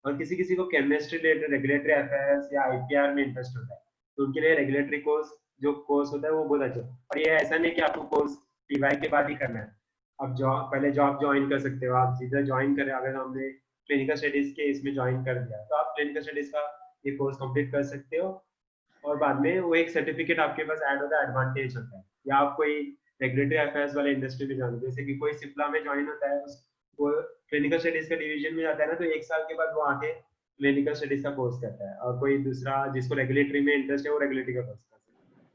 और किसी किसी को केमिस्ट्री रिलेटेड रेगुलेटरी अफेयर्स या आईपीआर में इंटरेस्ट होता है तो उनके लिए रेगुलेटरी कोर्स जो कोर्स होता है वो बहुत अच्छा है। और ये ऐसा नहीं कि आपको कोर्स टीवाई के बाद ही करना है, आप जॉब पहले जॉब ज्वाइन कर सकते हो। आप सीधा ज्वाइन करें, अगर हमने क्लिनिकल स्टडीज के इसमें ज्वाइन कर दिया तो आप क्लिनिकल स्टडीज का ये कोर्स कंप्लीट कर सकते हो और बाद में वो एक सर्टिफिकेट आपके पास ऐड होता है, एडवांटेज होता है। या आप कोई रेगुलेटरी अफेयर्स वाले इंडस्ट्री में ज्वाइन, जैसे कि कोई सिप्ला में ज्वाइन होता है, वो क्लिनिकल स्टडीज का डिवीजन में जाता है ना, तो 1 साल के बाद वो आके क्लिनिकल स्टडीज का कोर्स करता है। और कोई दूसरा जिसको रेगुलेटरी में इंटरेस्ट है वो रेगुलेटरी का कोर्स करता है।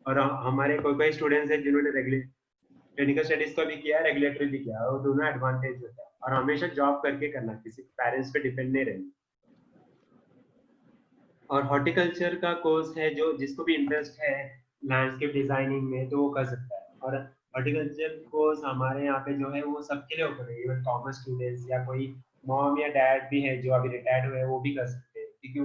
और हमारे कोई कोई स्टूडेंट्स हैं जिन्होंने क्लिनिकल स्टडीज का भी किया है, रेगुलेटरी भी किया है, और दोनों एडवांटेज होता है। और हमेशा जॉब करके करना, किसी पेरेंट्स पे डिपेंड नहीं रहना। और हॉर्टिकल्चर का कोर्स है जो जिसको भी इंटरेस्ट है लैंडस्केप डिजाइनिंग में तो वो कर सकता है। और हॉर्टिकल्चर कोर्स हमारे यहाँ पे जो है वो सबके लिए ओपन है, इवन कॉमर्स स्टूडेंट्स या कोई मॉम या डैड भी है जो अभी रिटायर्ड हुए वो भी कर सकते हैं, क्योंकि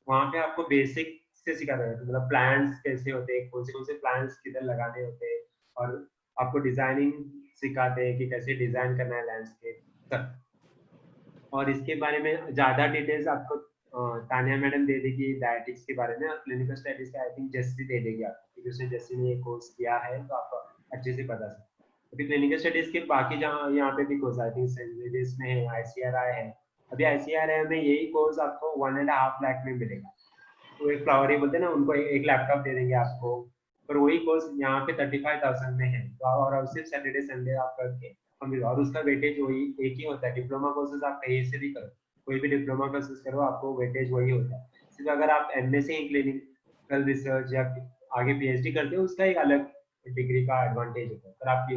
वहाँ पे आपको बेसिक से सिखाते हैं, मतलब प्लांट्स कैसे होते हैं, कौन से प्लांट्स किधर लगाने होते हैं, और आपको डिजाइनिंग सिखाते हैं कि कैसे डिजाइन करना है लैंडस्केप तक। और इसके बारे में ज्यादा डिटेल्स आपको तानिया मैडम दे देगी डायटिक्स के बारे में, और क्लिनिकल स्टडीज का आई थिंक जस्सी दे देगी आपको, क्योंकि उसने जस्सी ने ये कोर्स किया है तो आपको अच्छे से पता है। अभी क्लिनिकल स्टडीज के बाकी जहाँ यहाँ पे भी course I think Saint Xavier's में है, आईसीआरआई है। अभी आईसीआरआई में यही कोर्स आपको 1.5 लाख में मिलेगा। तो एक फ्लावरी बोलते हैं ना, उनको एक लैपटॉप दे देंगे आपको, पर वही कोर्स यहाँ पे 35,000 में है। तो और सिर्फ सैटरडे संडे आप करके कंप्लीट, और उसका वेटेज वही एक ही होता है। डिप्लोमा कोर्सेज आप कहीं से भी करो, कोई भी डिप्लोमा कोर्सेज करो, आपको वेटेज वही होता है। सिर्फ अगर आप एमएससी इन क्लिनिकल रिसर्च या आगे पीएचडी करते हो उसका एक अलग डिग्री का एडवांटेज होता है। पर आप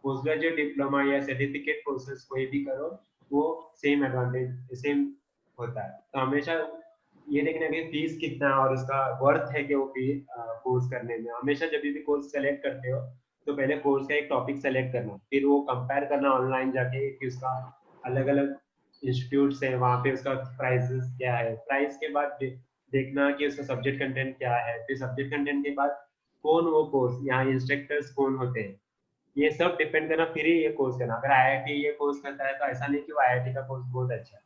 पोस्ट ग्रेजुएट डिप्लोमा या सर्टिफिकेट कोर्सेज कोई भी करो वो सेम एडवांटेज सेम होता है। तो हमेशा ये देखना कि फीस कितना है और उसका वर्थ है कि वो कोर्स करने में। हमेशा जब भी कोर्स सेलेक्ट करते हो तो पहले कोर्स का एक टॉपिक सेलेक्ट करना, फिर वो कंपेयर करना ऑनलाइन जाके कि उसका अलग अलग इंस्टीट्यूट्स है वहाँ पे उसका प्राइसेस क्या है। प्राइस के बाद देखना कि उसका सब्जेक्ट कंटेंट क्या है, फिर सब्जेक्ट कंटेंट के बाद कौन वो कोर्स, यहाँ इंस्ट्रक्टर्स कौन होते हैं, ये सब डिपेंड करना, फिर ही ये कोर्स करना। अगर आईआईटी ये कोर्स करता है तो ऐसा नहीं कि वो आईआईटी का कोर्स बहुत अच्छा है।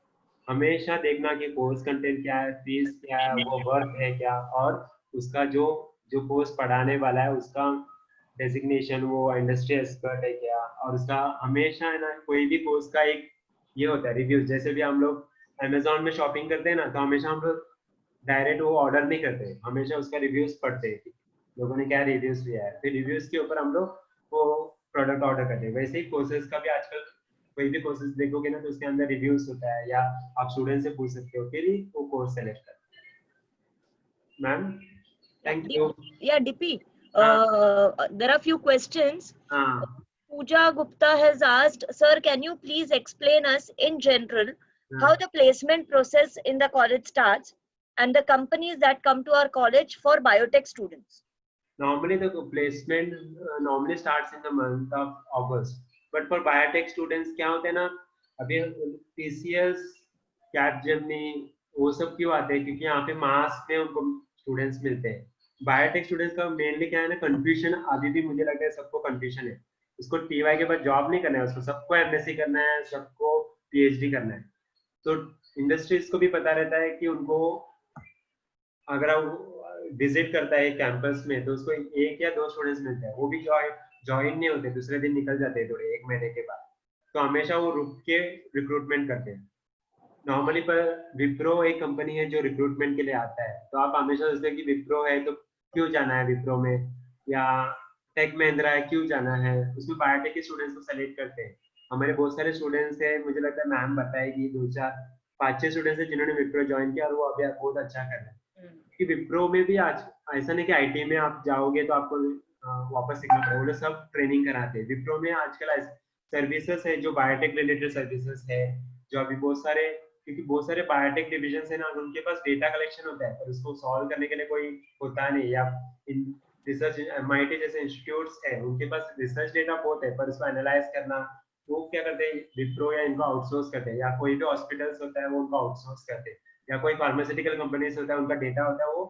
हमेशा देखना कि कोर्स कंटेंट क्या है, फीस क्या है, वो वर्थ है क्या, और उसका जो जो कोर्स पढ़ाने वाला है उसका डेजिग्नेशन वो इंडस्ट्री एक्सपर्ट है क्या। और उसका हमेशा है ना, कोई भी कोर्स का एक ये होता है रिव्यूज। जैसे भी हम लोग अमेजोन में शॉपिंग करते हैं ना, तो हमेशा हम लोग डायरेक्ट वो ऑर्डर नहीं करते, हमेशा उसका रिव्यूज पढ़ते हैं, लोगों ने क्या रिव्यूज दिया है, फिर रिव्यूज के ऊपर हम लोग वो प्रोडक्ट ऑर्डर करते हैं। वैसे ही कोर्सेज का भी आजकल कोई भी कोर्सेज देखोगे ना तो उसके अंदर रिव्यूज होता है, या आप स्टूडेंट से पूछ सकते हो, फिर ही वो कोर्स सेलेक्ट करते हैं। Ma'am thank you. Yeah, DP. There are few questions. हाँ Pooja Gupta has asked, Sir, can you please explain us in general how the placement process in the college starts and the companies that come to our college for biotech students? Normally the placement normally starts in the month of August, but for biotech students क्या होता है ना, अभी TCS, Capgemini वो सब क्यों आते हैं, क्योंकि यहाँ पे मास में उनको स्टूडेंट्स मिलते हैं। बायोटेक स्टूडेंट्स का मेनली क्या है ना, कंफ्यूजन अभी भी मुझे लगता है सबको कंफ्यूजन है। उसको टीवाई के बाद जॉब नहीं करना है, उसको सबको एमएससी करना है, सबको पीएचडी करना है। तो इंडस्ट्रीज को भी पता रहता है कि उनको अगर विजिट करता है कैंपस में तो उसको 1 या 2 स्टूडेंट्स मिलते हैं, वो भी ज्वाइन नहीं होते, दूसरे दिन निकल जाते हैं थोड़े 1 महीने के बाद। तो हमेशा वो रुक के रिक्रूटमेंट करते हैं नॉर्मली। पर विप्रो एक कंपनी है जो रिक्रूटमेंट के लिए आता है, तो आप हमेशा सोचते हैं कि विप्रो है तो क्यों जाना है विप्रो में, या टेक महिंद्रा है क्यों जाना है, उसमें बायोटेक के स्टूडेंट्स को सेलेक्ट करते हैं। हमारे बहुत सारे स्टूडेंट्स हैं, मुझे लगता है मैम बताएगी 2-4-5-6 स्टूडेंट्स हैं जिन्होंने विप्रो ज्वाइन किया और वो अभी बहुत अच्छा कर रहे हैं। कि विप्रो में भी आज ऐसा नहीं कि आईटी में आप जाओगे तो आपको वापस सीखना पड़ेगा, वो लोग सब ट्रेनिंग कराते हैं। विप्रो में आजकल सर्विसेज है जो बायोटेक रिलेटेड सर्विसेज है, जो अभी बहुत सारे, क्योंकि बहुत सारे बायोटेक डिविजन है ना, उनके पास डेटा कलेक्शन होता है पर उसको सॉल्व करने के लिए कोई होता नहीं, या रिसर्च एमआईटी जैसे इंस्टीट्यूट्स है उनके पास रिसर्च डेटा बहुत है पर उसको एनालाइज करना वो क्या करते हैं, विप्रो या इनको आउटसोर्स करते हैं, या कोई भी हॉस्पिटल्स होता है वो उनको आउटसोर्स करते हैं, या कोई फार्मास्यूटिकल कंपनीज होता है उनका डेटा होता है वो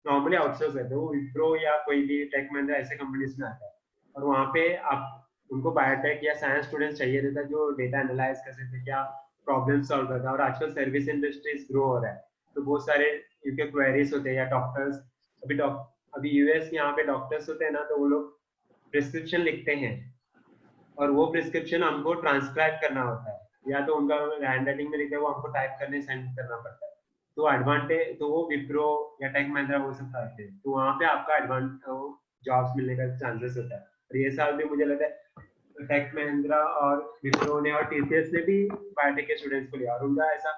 नॉर्मली आउटसोर्स करते हैं, वो विप्रो या कोई भी टेक महिंद्रा ऐसे कंपनीज में आता है। और वहाँ पे आप उनको बायोटेक या साइंस स्टूडेंट्स चाहिए रहता है जो डेटा एनालाइज कर सकते क्या प्रॉब्लम सॉल्व करता है। और आजकल सर्विस इंडस्ट्रीज ग्रो हो रहा है, तो बहुत सारे उनके क्वेरीज होते हैं या डॉक्टर्स, अभी यूएस यहाँ पे डॉक्टर्स होते हैं ना, तो वो लोग प्रिस्क्रिप्शन लिखते हैं और वो प्रिस्क्रिप्शन हमको ट्रांसक्राइब करना होता है, या तो उनका हैंड राइटिंग में लिखा है वो हमको टाइप करने सेंड करना पड़ता है। तो एडवांटेज तो वो विप्रो या टेक महिंद्रा वो सब करते हैं, तो वहाँ पे आपका जॉब्स मिलने का चांसेस होता है। और ये साल भी मुझे लगता है टेक महिंद्रा और विप्रो ने और टीसीएस ने भी बायोटेक के स्टूडेंट्स को लिया, और उनका ऐसा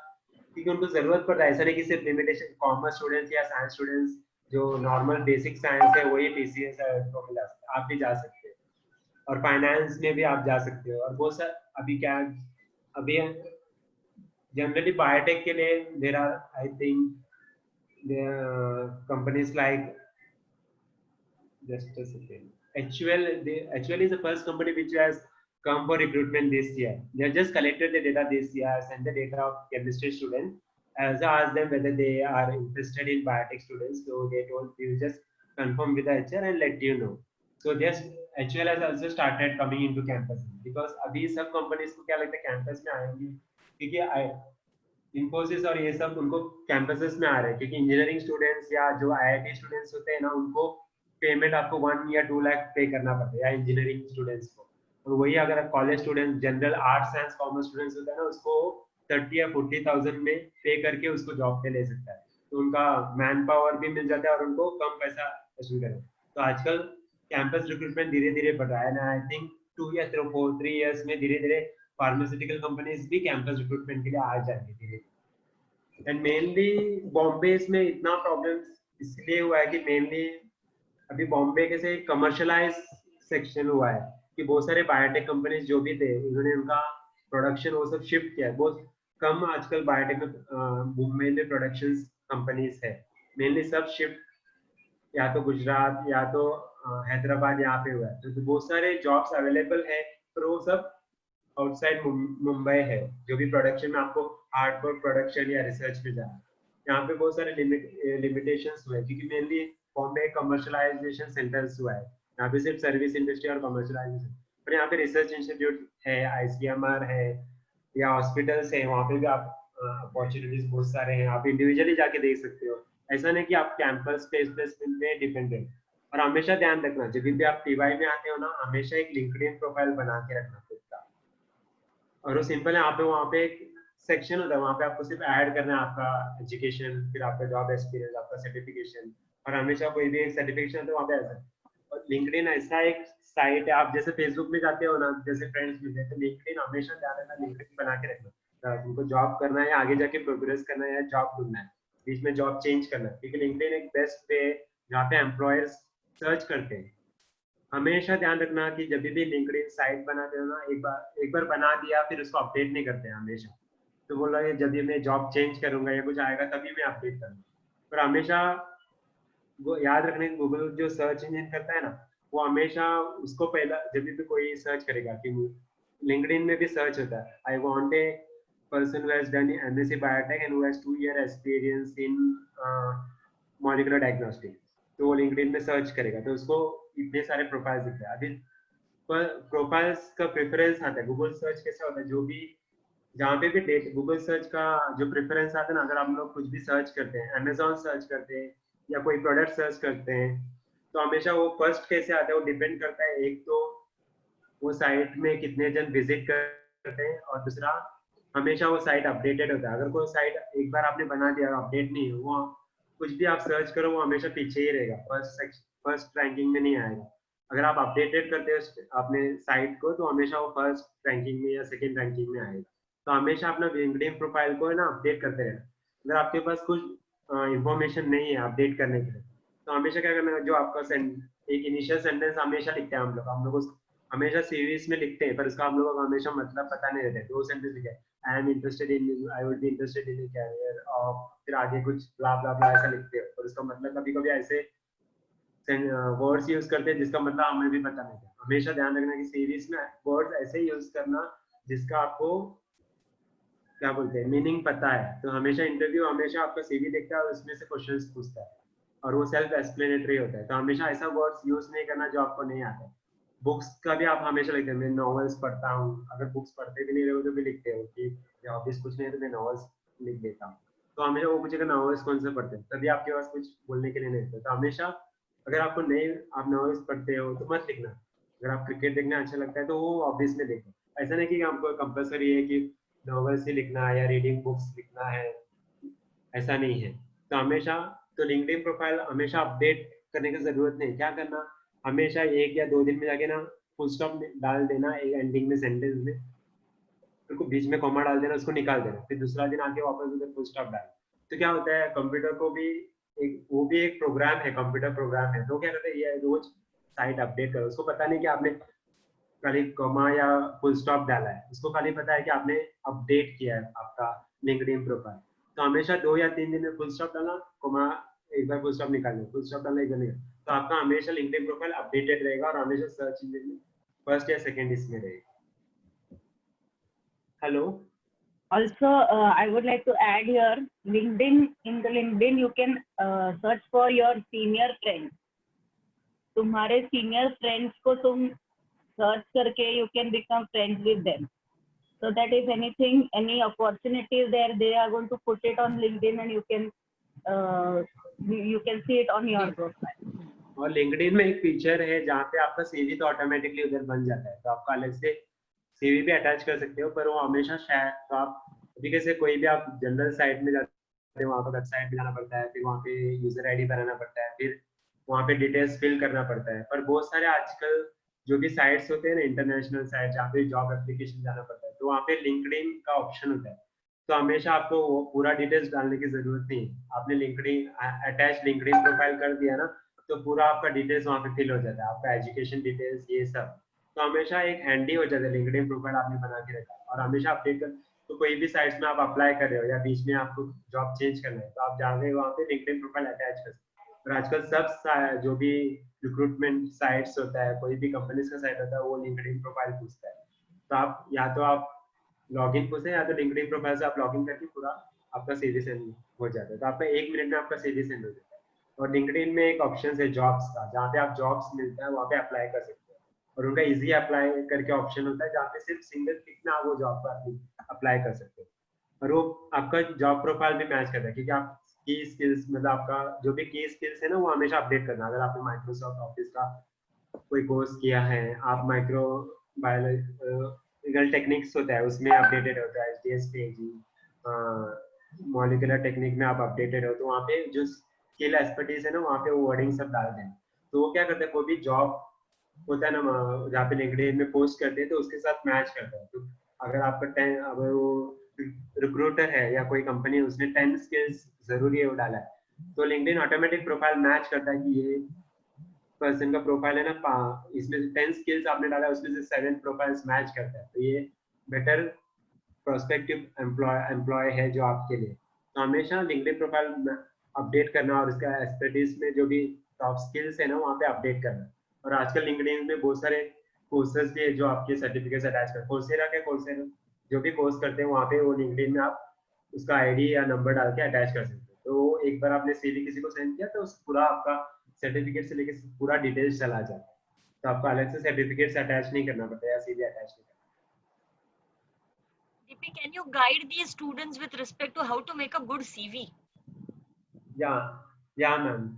क्योंकि उनको जरूरत पड़ रहा है, ऐसा नहीं कि सिर्फ लिमिटेशन कॉमर्स स्टूडेंट्स या साइंस स्टूडेंट्स जो नॉर्मल बेसिक साइंस है वही टीसीएस को मिला सकते, आप भी जा सकते हैं। और फाइनेंस में भी आप जा सकते हो। और बहुत सारे अभी क्या अभी जनरली बायोटेक के लिए there are I think companies like just a second. HUL is the first company which has come for recruitment this year. They have just collected the data this year, sent the data of chemistry students. I also asked them whether they are interested in biotech students. So they told we will just confirm with the HR and let you know. So just HUL has also started coming into campus because अभी सब companies को क्या लगता है campus में आएंगे, क्योंकि इन्फोसिस और ये सब उनको कैंपसेस में आ रहे हैं, क्योंकि इंजीनियरिंग स्टूडेंट्स या जो आईआईटी स्टूडेंट्स होते हैं ना उनको पेमेंट आपको 1 या 2 लाख पे करना पड़ता है, या इंजीनियरिंग स्टूडेंट्स को। और वही अगर college student general arts science commerce students होता है ना, उसको 30 या 40,000 में पे करके उसको जॉब पे ले सकता है, तो उनका मैन पावर भी मिल जाता है और उनको कम पैसा वसूल करें। तो आजकल कैंपस रिक्रूटमेंट धीरे धीरे बढ़ रहा है ना, आई थिंक 2 या 3 इयर्स में धीरे धीरे फार्मास्यूटिकल कंपनीज भी कैंपस रिक्रूटमेंट के लिए आ जाएंगे धीरे धीरे। एंड मेनली बॉम्बे में इतना प्रॉब्लम इसलिए हुआ है कि मेनली अभी बॉम्बे के से कमर्शलाइज सेक्शन हुआ है कि बहुत सारे बायोटेक कंपनीज जो भी थे उन्होंने उनका प्रोडक्शन वो सब शिफ्ट किया है। बहुत कम आजकल बायोटेक में मुंबई में प्रोडक्शन कंपनीज है, मेनली सब शिफ्ट या तो गुजरात या तो हैदराबाद यहाँ पे हुआ है। तो बहुत सारे जॉब्स अवेलेबल है, पर वो सब आउटसाइड मुंबई है, जो भी प्रोडक्शन में आपको हार्डवर्क प्रोडक्शन या रिसर्च में जाना। यहाँ पे बहुत सारे लिमिटेशंस हुए क्योंकि मेनली बॉम्बे कमर्शलाइजेशन सेंटर्स हुआ है, यहाँ पे सिर्फ सर्विस इंडस्ट्री और कमर्शलाइजेशन, पर यहाँ पे रिसर्च इंस्टीट्यूट है, आईसीएमआर है या हॉस्पिटल्स है, वहाँ पे भी आप अपॉर्चुनिटीज बहुत सारे हैं, आप इंडिविजुअली जाके देख सकते हो। ऐसा नहीं कि आप कैंपस प्लेसमेंट पे डिपेंडेंट। और हमेशा ध्यान रखना जब भी आप टीवाई में आते हो ना, हमेशा एक लिंक्डइन प्रोफाइल बना के रखना खुद का। और वो सिंपल है, आप वहाँ पे एक सेक्शन होता है, वहाँ पे आपको सिर्फ ऐड करना है आपका एजुकेशन, फिर आपका जॉब एक्सपीरियंस, आपका सर्टिफिकेशन, और हमेशा कोई भी एक सर्टिफिकेशन तो वहाँ पे ऐसा। और लिंक्डइन ऐसा एक साइट है, आप जैसे फेसबुक में जाते हो ना, जैसे फ्रेंड्स मिलते हैं, तो लिंक्डइन हमेशा ध्यान रखना, लिंक्डइन बना के रखना। तुमको जॉब करना है, आगे जाके प्रोग्रेस करना है, या जॉब ढूंढना है, बीच में जॉब चेंज करना है, क्योंकि लिंक्डइन एक बेस्ट वे जहाँ पे एम्प्लॉयर्स सर्च करते हैं। हमेशा ध्यान रखना कि जब भी लिंक्डइन साइट बनाते हो ना, एक बार बना दिया फिर उसको अपडेट नहीं करते हैं हमेशा। तो बोल रहा है जब भी मैं जॉब चेंज करूंगा या कुछ आएगा तभी मैं अपडेट करूंगा। पर हमेशा वो याद रखने, गूगल जो सर्च इंजन करता है ना, वो हमेशा उसको पहला जब भी कोई सर्च करेगा, कि लिंक्डइन में भी सर्च होता है, I want a person who has done MSc Biotech and who has 2 year experience in molecular diagnostics, तो वो लिंक्डइन में सर्च करेगा तो उसको इतने सारे प्रोफाइल्स दिखते हैं। अभी पर प्रोफाइल्स का प्रेफरेंस आता है, गूगल सर्च कैसा होता है, जो भी जहाँ पे भी डेट गूगल सर्च का जो प्रेफरेंस आता है ना, अगर आप लोग कुछ भी सर्च करते हैं, अमेजोन सर्च करते हैं या कोई प्रोडक्ट सर्च करते हैं, तो हमेशा वो फर्स्ट कैसे आता है वो डिपेंड करता है, एक तो वो साइट में कितने जन विजिट करते हैं, और दूसरा हमेशा वो साइट अपडेटेड होता है। अगर कोई साइट एक बार आपने बना दिया और अपडेट नहीं हो, वो कुछ भी आप सर्च करो वो हमेशा पीछे ही रहेगा, फर्स्ट रैंकिंग में नहीं आएगा। अगर आप अपडेटेड करते हो अपने साइट को, तो हमेशा वो फर्स्ट रैंकिंग में या सेकंड रैंकिंग में आएगा। तो हमेशा अपना लिंक्डइन प्रोफाइल को है ना अपडेट करते रहना। अगर आपके पास कुछ इंफॉर्मेशन नहीं है अपडेट करने के लिए, तो हमेशा क्या करना है, जो आपका एक इनिशियल सेंटेंस हमेशा लिखते हैं हम लोग हमेशा सीरीज में लिखते हैं, पर उसका हम लोगों को हमेशा मतलब पता नहीं रहता है। 2 सेंटेंस लिखे, I am interested in, I would be interested in career, और फिर आगे कुछ ब्ला ब्ला ब्ला ऐसा लिखते हैं, और उसका मतलब कभी कभी ऐसे वर्ड्स यूज करते हैं जिसका मतलब हमें भी पता नहीं था। हमेशा ध्यान रखना कि सीरीज में वर्ड्स ऐसे यूज करना जिसका आपको क्या बोलते हैं मीनिंग पता है। तो हमेशा इंटरव्यू हमेशा आपका सीवी देखता है और उसमें से क्वेश्चंस पूछता है, और वो सेल्फ एक्सप्लेनेटरी होता है। तो हमेशा ऐसा वर्ड्स यूज नहीं करना जो आपको नहीं आता है। बुक्स का भी आप हमेशा लिखते हैं, मैं नॉवेल्स पढ़ता हूँ। अगर बुक्स पढ़ते भी नहीं रहे हो तो भी लिखते हो कि हॉबीज कुछ नहीं है तो मैं नॉवेल्स लिख देता हूँ। तो हमेशा वो पूछेगा नॉवेल्स कौन से पढ़ते हैं, तभी आपके पास कुछ बोलने के लिए नहीं होता। तो हमेशा अगर आपको नहीं, आप नॉवेल्स पढ़ते हो तो मत लिखना। अगर आप क्रिकेट देखना अच्छा लगता है तो वो हॉबीज में देखो। ऐसा नहीं कि आपको कंपलसरी है कि नॉवेल्स ही लिखना है या रीडिंग बुक्स लिखना है, ऐसा नहीं है। तो हमेशा तो लिंक्डइन प्रोफाइल हमेशा अपडेट करने की जरूरत नहीं। क्या करना, हमेशा 1 या 2 दिन में जाके ना फुल स्टॉप डाल देना एक एंडिंग में, सेंटेंस में उसको बीच में कॉमा डाल देना, उसको निकाल देना, फिर दूसरा दिन आके वापस उधर फुल स्टॉप डाल। तो क्या होता है, कंप्यूटर को भी एक, वो भी एक प्रोग्राम है, कंप्यूटर प्रोग्राम है। तो क्या करते हैं, ये रोज साइट अपडेट करो। उसको पता नहीं कि आपने खाली कॉमा या फुल स्टॉप डाला है, उसको खाली पता है कि आपने अपडेट किया है आपका लिंक्डइन प्रोफाइल। तो हमेशा 2 या 3 दिन में फुल स्टॉप डालना, कॉमा एक बार फुल स्टॉप निकालना, फुल स्टॉप डालना एक बार निकालना, तो आपका हमेशा लिंक्डइन प्रोफाइल अपडेटेड रहेगा और हमेशा सर्च इंजन में फर्स्ट या सेकंड इसमें रहेगा। Hello. Also, I would like to add here, LinkedIn, in the LinkedIn, you can search for your senior friends. तुम्हारे senior friends को तुम search करके you can become friends with them. So that if anything, any opportunity is there, they are going to put it on LinkedIn and you can see it on your profile. और LinkedIn में एक feature है जहाँ पे आपका CV तो automatically उधर बन जाता है, तो आपका अलग से सीवी भी अटैच कर सकते हो, पर वो हमेशा शायद, तो आप अभी कैसे कोई भी आप जनरल साइट में जाते हो, वहाँ पर वेबसाइट में जाना पड़ता है, फिर वहाँ पे यूजर आईडी बनाना पड़ता है, फिर वहाँ पे डिटेल्स फिल करना पड़ता है। पर बहुत सारे आजकल जो भी साइट्स होते हैं ना, इंटरनेशनल साइट जहाँ पे जॉब एप्लीकेशन जाना पड़ता है, तो वहाँ पे लिंक्डइन का ऑप्शन होता है। तो हमेशा आपको वो पूरा डिटेल्स डालने की जरूरत नहीं है। आपने लिंक्डइन अटैच लिंक्डइन प्रोफाइल कर दिया ना, तो पूरा आपका डिटेल्स वहाँ पे फिल हो जाता है, आपका एजुकेशन डिटेल्स ये सब। तो हमेशा एक हैंडी हो जाता है लिंक्डइन प्रोफाइल आपने बना के रखा, और हमेशा अपडेट कर। तो कोई भी साइट्स में आप अप्लाई कर रहे हो या बीच में आपको जॉब चेंज करना है, तो आप जाके वहाँ पे लिंक्डइन प्रोफाइल अटैच कर सकते हो। और आजकल सब जो भी रिक्रूटमेंट साइट्स होता है, कोई भी कंपनीज का साइट होता है, वो लिंक्डइन प्रोफाइल पूछता है। तो आप या तो आप लॉगिन पूछे, या तो लिंक्डइन प्रोफाइल से आप लॉगिन करके पूरा आपका सीवी सेंड हो जाता है। तो आपका 1 मिनट में आपका सीवी सेंड हो जाता है। और लिंक्डइन में एक ऑप्शन है जॉब्स का, जहाँ पे आप जॉब्स मिलता है वहाँ पे अप्लाई कर सकते हो। और उनका इजी अप्लाई करके ऑप्शन होता है, जहाँ पे सिर्फ सिंगल क्लिक में आप वो जॉब पर अप्लाई कर सकते हो। और वो आपका जॉब प्रोफाइल भी मैच करता है, क्योंकि आप की स्किल्स, मतलब आपका जो भी की स्किल्स है ना, वो हमेशा अपडेट करना। अगर आपने माइक्रोसॉफ्ट ऑफिस का कोई कोर्स किया है, आप माइक्रो बायोलॉजिकल टेक्निक्स होता है उसमें अपडेटेड होता है, एचडीएस पेजी, मॉलिक्यूलर टेक्निक में आप अपडेटेड हो, तो वहाँ पे जो स्किल एक्सपर्टीज है ना, वहाँ पे वो वर्डिंग सब डाल देना। तो वो क्या करते हैं, कोई भी जॉब होता है ना जहाँ पे लिंक्डइन में पोस्ट करते हैं, तो उसके साथ मैच करता है। तो अगर आपका 10, अगर वो रिक्रूटर है या कोई कंपनी, उसने 10 स्किल्स जरूरी है वो डाला है, तो लिंक्डइन ऑटोमेटिक प्रोफाइल मैच करता है कि ये पर्सन का प्रोफाइल है ना, इसमें 10 स्किल्स आपने डाला है, उसमें से 7 प्रोफाइल्स मैच करता है। तो ये बेटर प्रोस्पेक्टिव एम्प्लॉय है जो आपके लिए। तो हमेशा लिंक्डइन प्रोफाइल अपडेट करना, और उसका एक्सपर्टीज में जो भी टॉप स्किल्स है ना, वहाँ पे अपडेट करना। और आजकल लिंक्डइन में बहुत सारे कोर्सेज भी है जो आपके सर्टिफिकेट्स अटैच कर, कोर्सेरा जो भी कोर्स करते हैं वहाँ पे, वो लिंक्डइन में आप उसका आईडी या नंबर डाल के अटैच कर सकते हो। तो एक बार आपने सीवी किसी को सेंड किया, तो उस पूरा आपका सर्टिफिकेट से लेके पूरा डिटेल्स चला जाता है। तो आपको अलग से सर्टिफिकेट से अटैच नहीं करना पड़ता या सीवी अटैच नहीं करना। DP, can you guide these students with respect to how to make a good CV? या मैम,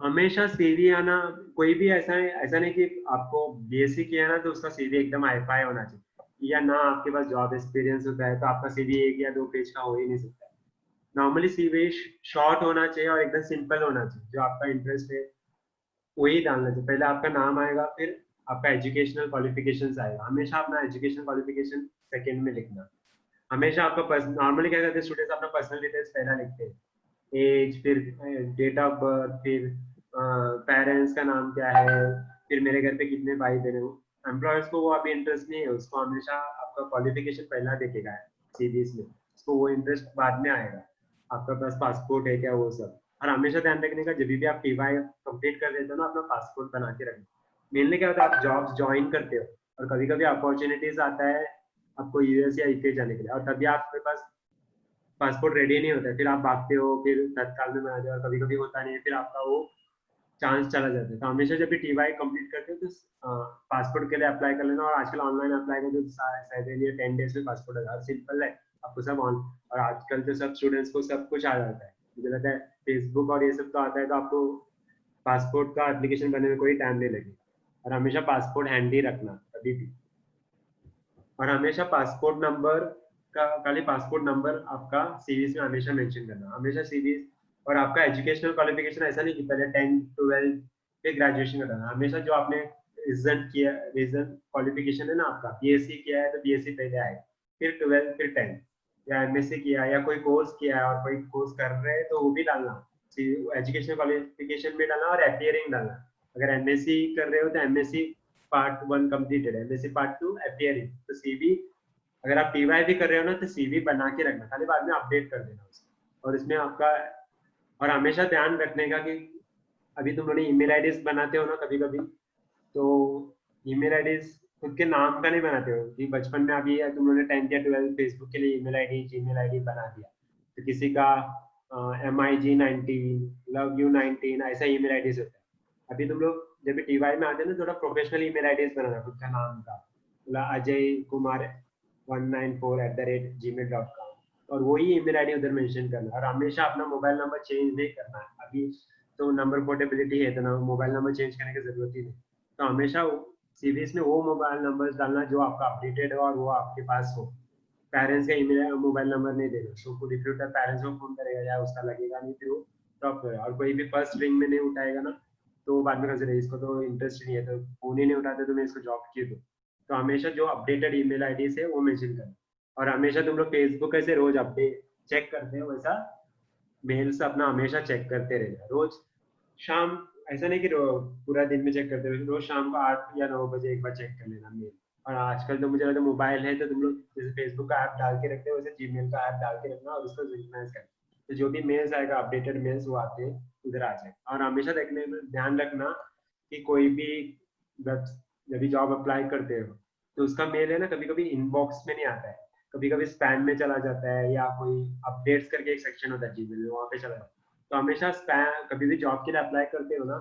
हमेशा सीवी आना, कोई भी ऐसा नहीं कि आपको बीएससी किया ना तो उसका सीवी एकदम हाई-फाई होना चाहिए, या ना आपके पास जॉब एक्सपीरियंस होता है तो आपका सीवी 1 या 2 पेज का हो ही नहीं सकता। नॉर्मली सीवी शॉर्ट होना चाहिए और एकदम सिंपल होना चाहिए, जो आपका इंटरेस्ट है वही डालना चाहिए। पहले आपका नाम आएगा, फिर आपका एजुकेशनल क्वालिफिकेशंस आएगा। हमेशा अपना एजुकेशन क्वालिफिकेशन सेकंड में लिखना। हमेशा आपका नॉर्मली क्या करते हैं स्टूडेंट्स, अपना पर्सनल डिटेल्स पहला लिखते हैं, एज, फिर डेट ऑफ बर्थ, फिर पेरेंट्स का नाम क्या है, फिर मेरे घर पे कितने भाई बहन हैं। एम्प्लॉयर्स को वो अभी इंटरेस्ट नहीं है, उसको हमेशा आपका क्वालिफिकेशन पहला देखेगा सीवीज में, उसको वो इंटरेस्ट बाद में आएगा, आपका पास पासपोर्ट है क्या, वो सब। और हमेशा ध्यान रखने का, जब भी आप टीवाई कंप्लीट कर देते हो ना, अपना पासपोर्ट बना के रखना। मेनली क्या होता है, आप जॉब्स ज्वाइन करते हो और कभी कभी अपॉर्चुनिटीज आता है आपको यूएस या यूके जाने के लिए, और तभी आपके पास पासपोर्ट रेडी नहीं होता है, फिर आप भागते हो, फिर तत्काल में बना जाओ, और कभी कभी होता नहीं है, फिर आपका वो चांस चला जाता है। तो हमेशा जब भी टीवाई कंप्लीट करते हो तो पासपोर्ट के लिए अप्लाई कर लेना, और आजकल ऑनलाइन अप्लाई कर दो तो शायद ये 10 डेज में पासपोर्ट आ जाता है, सिंपल है आपको सब ऑन। और आजकल तो सब स्टूडेंट्स को सब कुछ आ जाता है, मुझे लगता है फेसबुक और ये सब तो आता है, तो आपको पासपोर्ट का एप्लीकेशन करने में कोई टाइम नहीं लगेगा। और हमेशा पासपोर्ट हैंडी रखना कभी भी, और हमेशा पासपोर्ट नंबर का, खाली पासपोर्ट नंबर आपका सीरीज में हमेशा मेंशन करना, हमेशा सीरीज। और आपका एजुकेशनल क्वालिफिकेशन ऐसा नहीं कि पहले 10 12 पे ग्रेजुएशन करना, हमेशा जो आपने रीजन किया, रीजन क्वालिफिकेशन है ना आपका, बीएससी किया है तो बीएससी पहले आए, फिर 12 फिर 10, या एमएससी किया या कोई कोर्स किया है और कोई कोर्स कर रहे हैं तो वो भी डालना, एजुकेशनल क्वालिफिकेशन भी डालना और अपीयरिंग डालना। अगर एमएससी कर रहे हो तो एमएससी पार्ट 1 कंप्लीटेड है, एमएससी पार्ट 2 अपीयरिंग, तो सीवी अगर आप टीवाई भी कर रहे हो ना तो सीवी बना के रखना, खाली बाद में अपडेट कर देना उसको। और इसमें आपका, और हमेशा ध्यान रखने का कि अभी तुम लोग ईमेल आईडीज बनाते हो ना कभी कभी, तो ईमेल आईडीज खुद के नाम का नहीं बनाते हो कि बचपन में अभी तुम लोगों ने 10th या 12th फेसबुक के लिए ईमेल आईडी जीमेल आईडी बना दिया, तो किसी का MIG19 लव यू 19 ऐसा ईमेल आईडीज होता है। अभी तुम लोग जब भी टीवाई में आते हैं ना, थोड़ा प्रोफेशनल ईमेल आईडीज बनाना खुद का नाम का, मतलब अजय कुमार 194@gmail.com, और वही ईमेल आईडी उधर मेंशन करना। और हमेशा अपना मोबाइल नंबर चेंज नहीं करना है, अभी तो नंबर पोर्टेबिलिटी है तो ना मोबाइल नंबर चेंज करने की जरूरत ही नहीं। तो हमेशा सीरीज में वो मोबाइल नंबर डालना जो आपका अपडेटेड हो और वो आपके पास हो। पेरेंट्स का ईमेल मोबाइल नंबर नहीं देना, तो रिक्रूटर पेरेंट्स को फोन करेगा या उसका लगेगा नहीं, फिर वो ड्रॉप करेगा। और कोई भी फर्स्ट रिंग में नहीं उठाएगा ना तो बाद में कंसिडर, इसको तो इंटरेस्ट नहीं है तो फोन ही नहीं उठाते तो मैं इसको जॉब क्यों दूं। तो हमेशा जो अपडेटेड ईमेल आईडी है वो मेंशन करना। और हमेशा तुम लोग फेसबुक कैसे रोज अपडेट चेक करते हो वैसा मेल्स अपना हमेशा चेक करते रहना रोज शाम, ऐसा नहीं कि पूरा दिन में चेक करते रहो, रोज शाम को 8 या 9 बजे एक बार चेक कर लेना मेल। और आजकल तो मुझे लगता है मोबाइल है तो तुम लोग जैसे फेसबुक का ऐप डाल के रखते हो वैसे जीमेल का ऐप डाल के रखना और उसको सिंक्रोनाइज करना, तो जो भी मेल्स आएगा अपडेटेड मेल्स वो आते हैं उधर आ जाए। और हमेशा देखने में ध्यान रखना कि कोई भी जब भी जॉब अप्लाई करते हो तो उसका मेल है ना कभी कभी इनबॉक्स में नहीं आता है, कभी कभी स्पैम में चला जाता है, या कोई अपडेट्स करके एक सेक्शन होता है जीमेल में वहाँ पे चला जाता है। तो हमेशा स्पैम, कभी भी जॉब के लिए अप्लाई करते हो ना,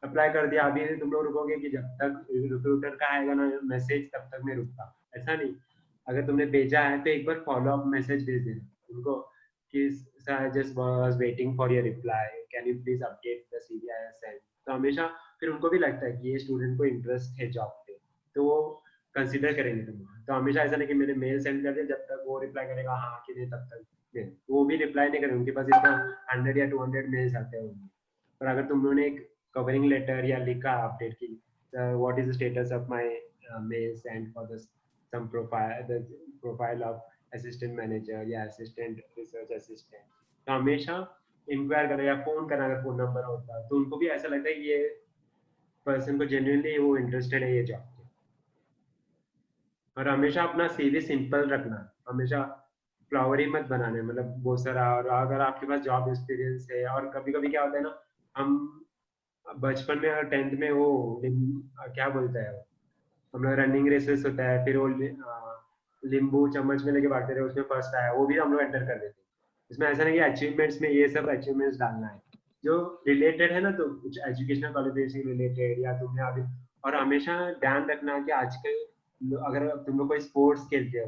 अप्लाई कर दिया अभी तुम लोग रुकोगे कि जब तक रिक्रूटर का आएगा ना मैसेज तब तक मैं रुकता, ऐसा नहीं। अगर तुमने भेजा है तो एक बार फॉलो अप मैसेज भेज देना उनको कि sir just was waiting for your reply, can you please update the CV I have sent. तो हमेशा फिर उनको भी लगता है कि ये स्टूडेंट को इंटरेस्ट है जॉब पे, तो वो कंसीडर करेंगे तुमको। तो हमेशा ऐसा नहीं कि मैंने मेल सेंड कर दिया जब तक वो रिप्लाई करेगा हाँ कि नहीं तब तक नहीं, वो भी रिप्लाई नहीं करेंगे, उनके पास इतना 100 या 200 मेल्स आते हैं उनके। पर अगर तुम लोगों ने एक कवरिंग लेटर या लिखा अपडेट की what is the status of my mail send for the some profile of assistant manager या असिस्टेंट रिसर्च असिस्टेंट, तो हमेशा इंक्वायर करो या फोन करना अगर फोन नंबर होता है, तो उनको भी ऐसा लगता है ये पर्सन को जेन्युइनली वो इंटरेस्टेड है ये जॉब में। और हमेशा अपना सीवी सिंपल रखना, हमेशा फ्लावरी मत बनाने, मतलब बहुत सारा। और अगर आपके पास जॉब एक्सपीरियंस है, और कभी कभी क्या होता है ना, हम बचपन में और 10th में वो क्या बोलता है, हम लोग रनिंग रेसेस होता है, फिर वो नींबू चम्मच में लेके बांटते रहे, उसमें फर्स्ट आया वो भी हम लोग एंटर कर देते हैं। इसमें ऐसा नहीं कि अचीवमेंट्स में ये सब अचीवमेंट्स डालना है जो रिलेटेड है ना, तो कुछ एजुकेशनल क्वालिफिकेशन रिलेटेड या तुमने अभी। और हमेशा ध्यान रखना कि आजकल अगर तुम लोग कोई स्पोर्ट्स खेलते हो,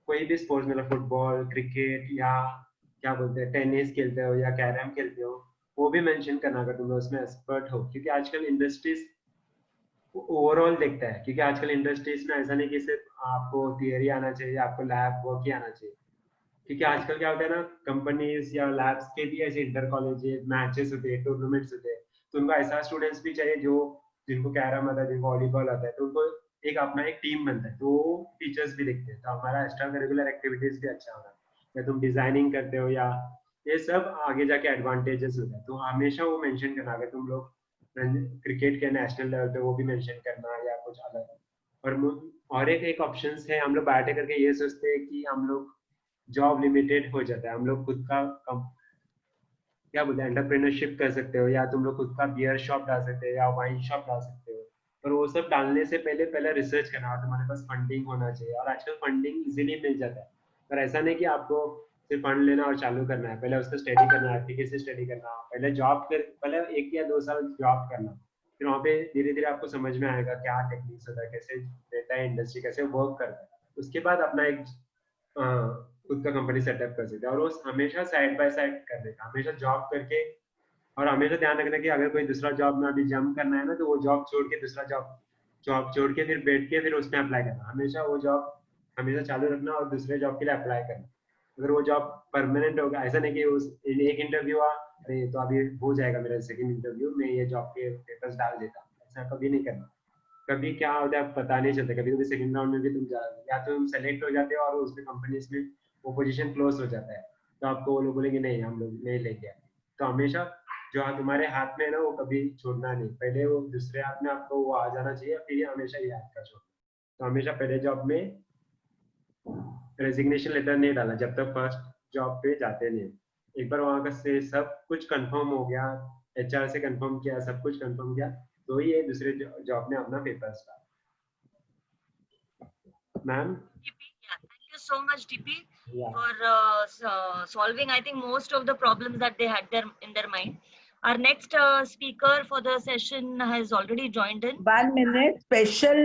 कोई भी स्पोर्ट्स मतलब फुटबॉल क्रिकेट या क्या बोलते हैं टेनिस खेलते हो या कैरम खेलते हो, वो भी मेंशन करना अगर तुम लोग उसमें एक्सपर्ट हो, क्योंकि आजकल इंडस्ट्रीज ओवरऑल देखता है। क्योंकि आजकल इंडस्ट्रीज में ऐसा नहीं कि सिर्फ आपको थियरी आना चाहिए, आपको लैब वर्क ही आना चाहिए। क्योंकि आजकल क्या होता है ना, कंपनीज या लैब्स के भी ऐसे इंटर कॉलेज मैचेस होते हैं, टूर्नामेंट्स होते हैं, तो उनको ऐसा स्टूडेंट्स भी चाहिए जो जिनको कैरम आता है, जिनको वॉलीबॉल आता है, तो उनको एक अपना एक टीम बनता है, तो टीचर्स भी देखते हैं। तो हमारा एक्स्ट्रा करिकुलर एक्टिविटीज भी अच्छा होगा, या तुम डिजाइनिंग करते हो या ये सब आगे जाके एडवांटेजेस होता है, तो हमेशा वो मेंशन करना। अगर तुम लोग क्रिकेट के नेशनल लेवल पे वो भी मेंशन करना या कुछ अलग। और एक ऑप्शंस है, हम लोग बायोटेक करके ये सोचते हैं कि हम लोग जॉब लिमिटेड हो जाता है, हम लोग खुद का क्या बोलते हैं एंटरप्रेन्योरशिप कर सकते हो, या तुम लोग खुद का बियर शॉप डाल सकते हो या वाइन शॉप डाल सकते हो। पर वो सब डालने से पहले रिसर्च करना, और तुम्हारे पास फंडिंग होना चाहिए, और आजकल फंडिंग इजीली मिल जाता है। पर ऐसा नहीं कि आपको सिर्फ फंड लेना और चालू करना है, पहले उसको स्टडी करना है, ठीक से स्टडी करना, पहले जॉब कर, पहले 1 या 2 साल जॉब करना, फिर वहाँ पे धीरे धीरे आपको समझ में आएगा क्या टेक्निक्स होता है, कैसे रहता है इंडस्ट्री, कैसे वर्क करता है। उसके बाद अपना एक खुद का कंपनी सेटअप कर सकते हैं, और वो हमेशा साइड बाय साइड करने का, हमेशा जॉब करके, और हमेशा ध्यान रखना कि अगर कोई दूसरा जॉब में अभी जंप करना है ना, तो वो जॉब छोड़ के दूसरा जॉब छोड़ के फिर बैठ के फिर उसमें अप्लाई करना, हमेशा वो जॉब हमेशा चालू रखना और दूसरे जॉब के लिए अप्लाई करना। अगर वो जॉब परमानेंट होगा, ऐसा नहीं कि उस एक इंटरव्यू हुआ, अरे तो अभी हो जाएगा मेरा सेकंड इंटरव्यू, मैं ये जॉब के पेपर्स डाल देता, ऐसा कभी नहीं करना। कभी क्या होता है पता नहीं चलता, कभी कभी सेकंड राउंड में भी तुम या तो तुम सेलेक्ट हो जाते हो और उसमें कंपनीज में वो पोजीशन क्लोज हो जाता है, तो आपको वो लोग बोलेंगे नहीं हम लोग नहीं लेंगे। तो हमेशा जो तुम्हारे हाथ में है ना वो कभी छोड़ना नहीं, पहले वो दूसरे हाथ में आपको वो आ जाना चाहिए, फिर हमेशा ये हाथ का छोड़ना। तो हमेशा पहले जॉब में रेजिग्नेशन लेटर नहीं डाला जब तक फर्स्ट जॉब पे जाते नहीं। एक बार वहाँ का से सब कुछ कंफर्म हो गया, एचआर से कंफर्म किया, सब कुछ कंफर्म किया, तो ही ये दूसरे जॉब में अपना paper start. Ma'am Thank you so much, DP, Yeah. for solving, I think, most of the problems that they had in their mind. Our next speaker for the session has already joined in. 1 minute. Special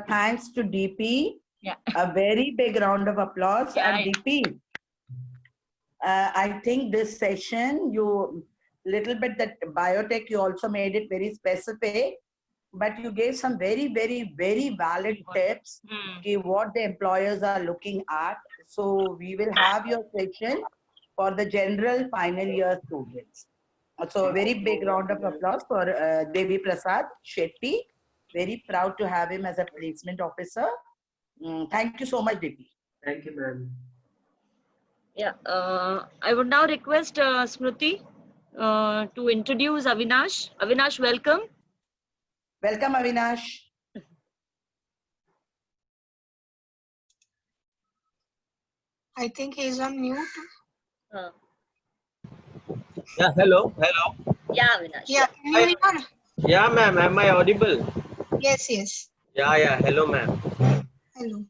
thanks to DP. Yeah. A very big round of applause. Yeah, And DP, I think this session, you little bit that biotech, you also made it very specific, but you gave some very, very, very valid tips ki what the employers are looking at. So we will have your session for the general final year students. So a very big round of applause for Devi Prasad Shetty. Very proud to have him as a placement officer. Thank you so much, DP. Thank you, ma'am. Yeah, I would now request Smriti to introduce Avinash. Avinash, welcome. Welcome, Avinash. I think he is on mute. Yeah, hello. Yeah, Avinash. Yeah, can you hear? Yeah, ma'am, am I audible? Yes, yes. Yeah, hello, ma'am. Hello.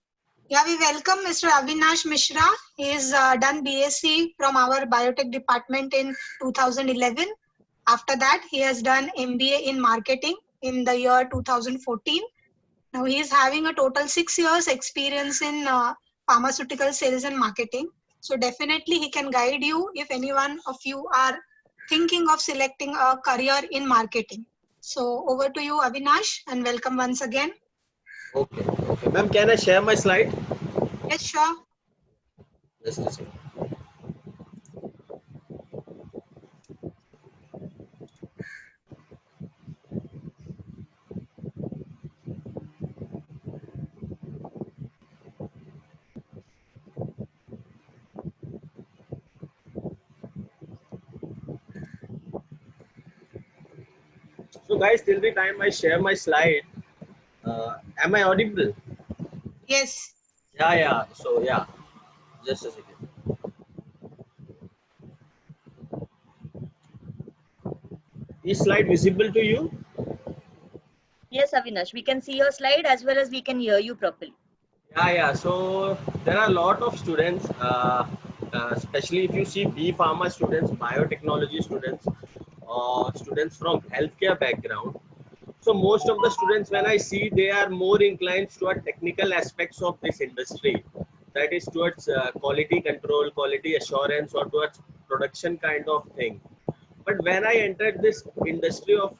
Yeah, we welcome Mr. Avinash Mishra. He has done BSc from our biotech department in 2011. After that, he has done MBA in marketing in the year 2014. Now he is having a total 6 years experience in pharmaceutical sales and marketing. So definitely he can guide you if anyone of you are thinking of selecting a career in marketing. So over to you, Avinash, and welcome once again. Okay. Ma'am, can I share my slide? Yes, sure. Just a second. So guys, till the time I share my slide, am I audible? Yes. Yeah. So yeah, just a second. Is slide visible to you? Yes, Avinash, we can see your slide as well as we can hear you properly. Yeah. So there are a lot of students, especially if you see B Pharma students, biotechnology students, or students from healthcare background. So most of the students, when I see, they are more inclined toward technical aspects of this industry. That is towards quality control, quality assurance, or towards production kind of thing. But when I entered this industry of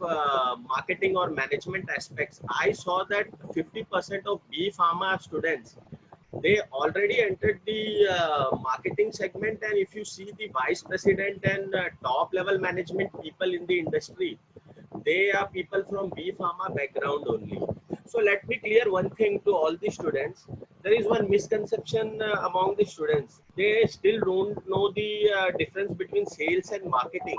marketing or management aspects, I saw that 50% of B Pharma students, they already entered the marketing segment. And if you see the vice president and top level management people in the industry, they are people from B Pharma background only. So let me clear one thing to all the students. There is one misconception among the students. They still don't know the difference between sales and marketing.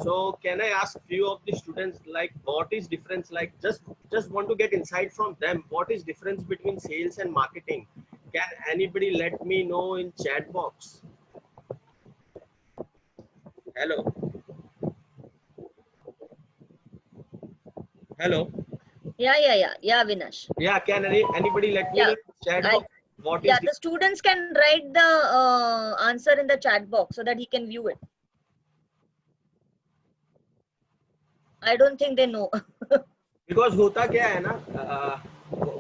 So can I ask few of the students, like, what is difference? Like, just want to get insight from them. What is difference between sales and marketing? Can anybody let me know in chat box? Hello. Hello. Yeah, Avinash. Yeah, can anybody let me know in chat box? what Yeah, is the students can write the answer in the chat box so that he can view it. I don't think they know. Because होता क्या है ना,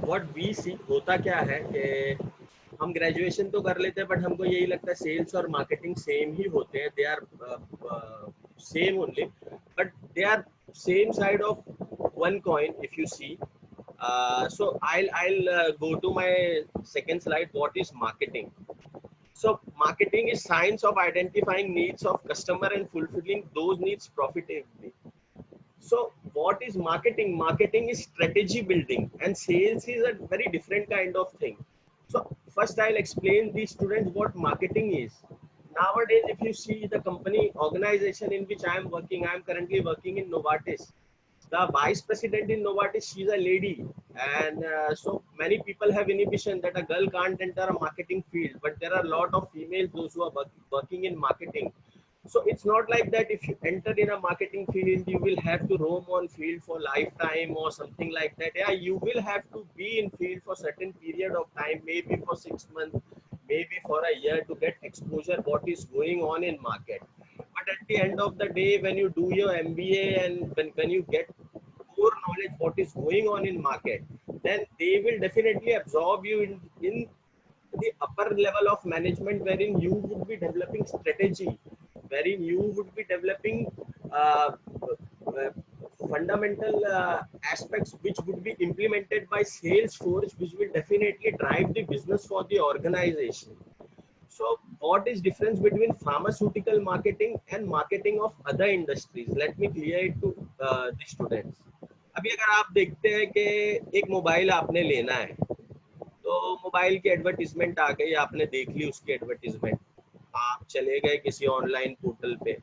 what we सी, होता क्या है कि हम graduation तो कर लेते हैं बट हमको यही लगता है सेल्स और मार्केटिंग सेम ही होते हैं, they are same only, but they are same side of one coin if you see. So I'll go to my second slide. What is marketing? So marketing is science of identifying needs of customer and fulfilling those needs profitably. So what is marketing? Marketing is strategy building, and sales is a very different kind of thing. So first I'll explain the students what marketing is. Nowadays, if you see the company organization in which I am working, I am currently working in Novartis. The vice president in Novartis, she's a lady, and so many people have inhibition that a girl can't enter a marketing field, but there are a lot of females those who are working in marketing. So it's not like that if you enter in a marketing field you will have to roam on field for lifetime or something like that. Yeah, you will have to be in field for certain period of time, maybe for 6 months, maybe for a year, to get exposure what is going on in market. But at the end of the day, when you do your MBA and when you get core knowledge what is going on in market, then they will definitely absorb you in the upper level of management, wherein you would be developing strategy, wherein you would be developing uh, uh, fundamental aspects which would be implemented by sales force, which will definitely drive the business for the organization. So what is difference between pharmaceutical marketing and marketing of other industries? Let me clear it to the students. अभी अगर आप देखते हैं कि एक mobile आपने लेना है, तो मोबाइल की एडवर्टीजमेंट आ गई, आपने देख ली उसकी एडवर्टीजमेंट, आप चले गए किसी ऑनलाइन पोर्टल पे,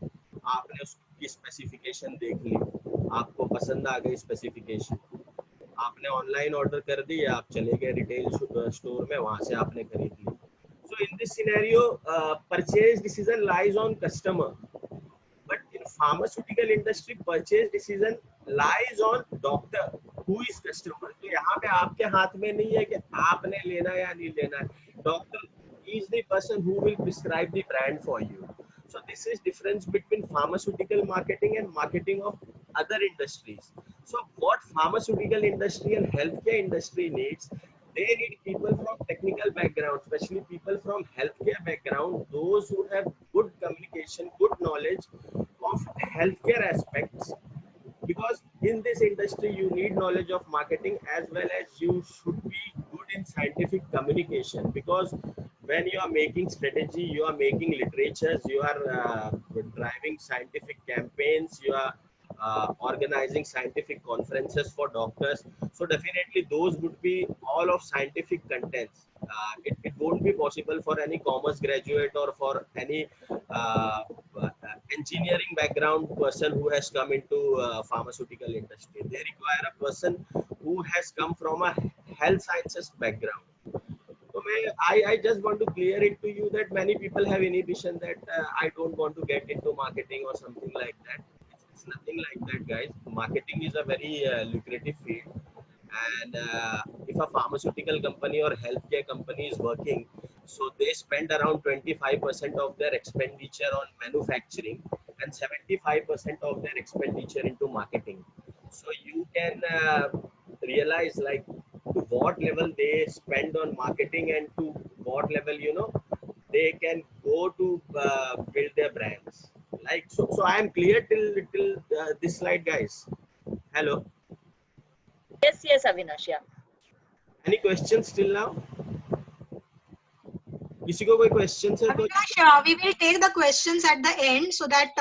आपने उसकी स्पेसिफिकेशन देख ली, आपको पसंद आ गई स्पेसिफिकेशन, आपने ऑनलाइन ऑर्डर कर दी, आप चले गए रिटेल स्टोर में, वहां से आपने खरीद ली. So in this scenario, purchase decision lies on customer. But in pharmaceutical industry, purchase decision lies on doctor, who is customer. तो यहाँ पे आपके हाथ में नहीं है कि आपने लेना है या नहीं लेना है. Doctor is the person who will prescribe the brand for you. So this is difference between pharmaceutical marketing and marketing of other industries. So what pharmaceutical industry and healthcare industry needs, they need people from technical background, especially people from healthcare background, those who have good communication, good knowledge of healthcare aspects. Because in this industry, you need knowledge of marketing as well as you should be good in scientific communication. Because when you are making strategy, you are making literatures, you are driving scientific campaigns, you are organizing scientific conferences for doctors. So definitely those would be all of scientific contents. It won't be possible for any commerce graduate or for any engineering background person who has come into pharmaceutical industry. They require a person who has come from a health sciences background. So I just want to clear it to you that many people have inhibition that I don't want to get into marketing or something like that. It's nothing like that, guys. Marketing is a very lucrative field, and if a pharmaceutical company or healthcare company is working, so they spend around 25% of their expenditure on manufacturing and 75% of their expenditure into marketing. So you can realize like to what level they spend on marketing and to what level they can go to build their brands. Like so I am clear till this slide, guys. Hello. Yes, Avinash. Yeah. Any questions till now? किसी को कोई questions है तो Avinash, we will take the questions at the end so that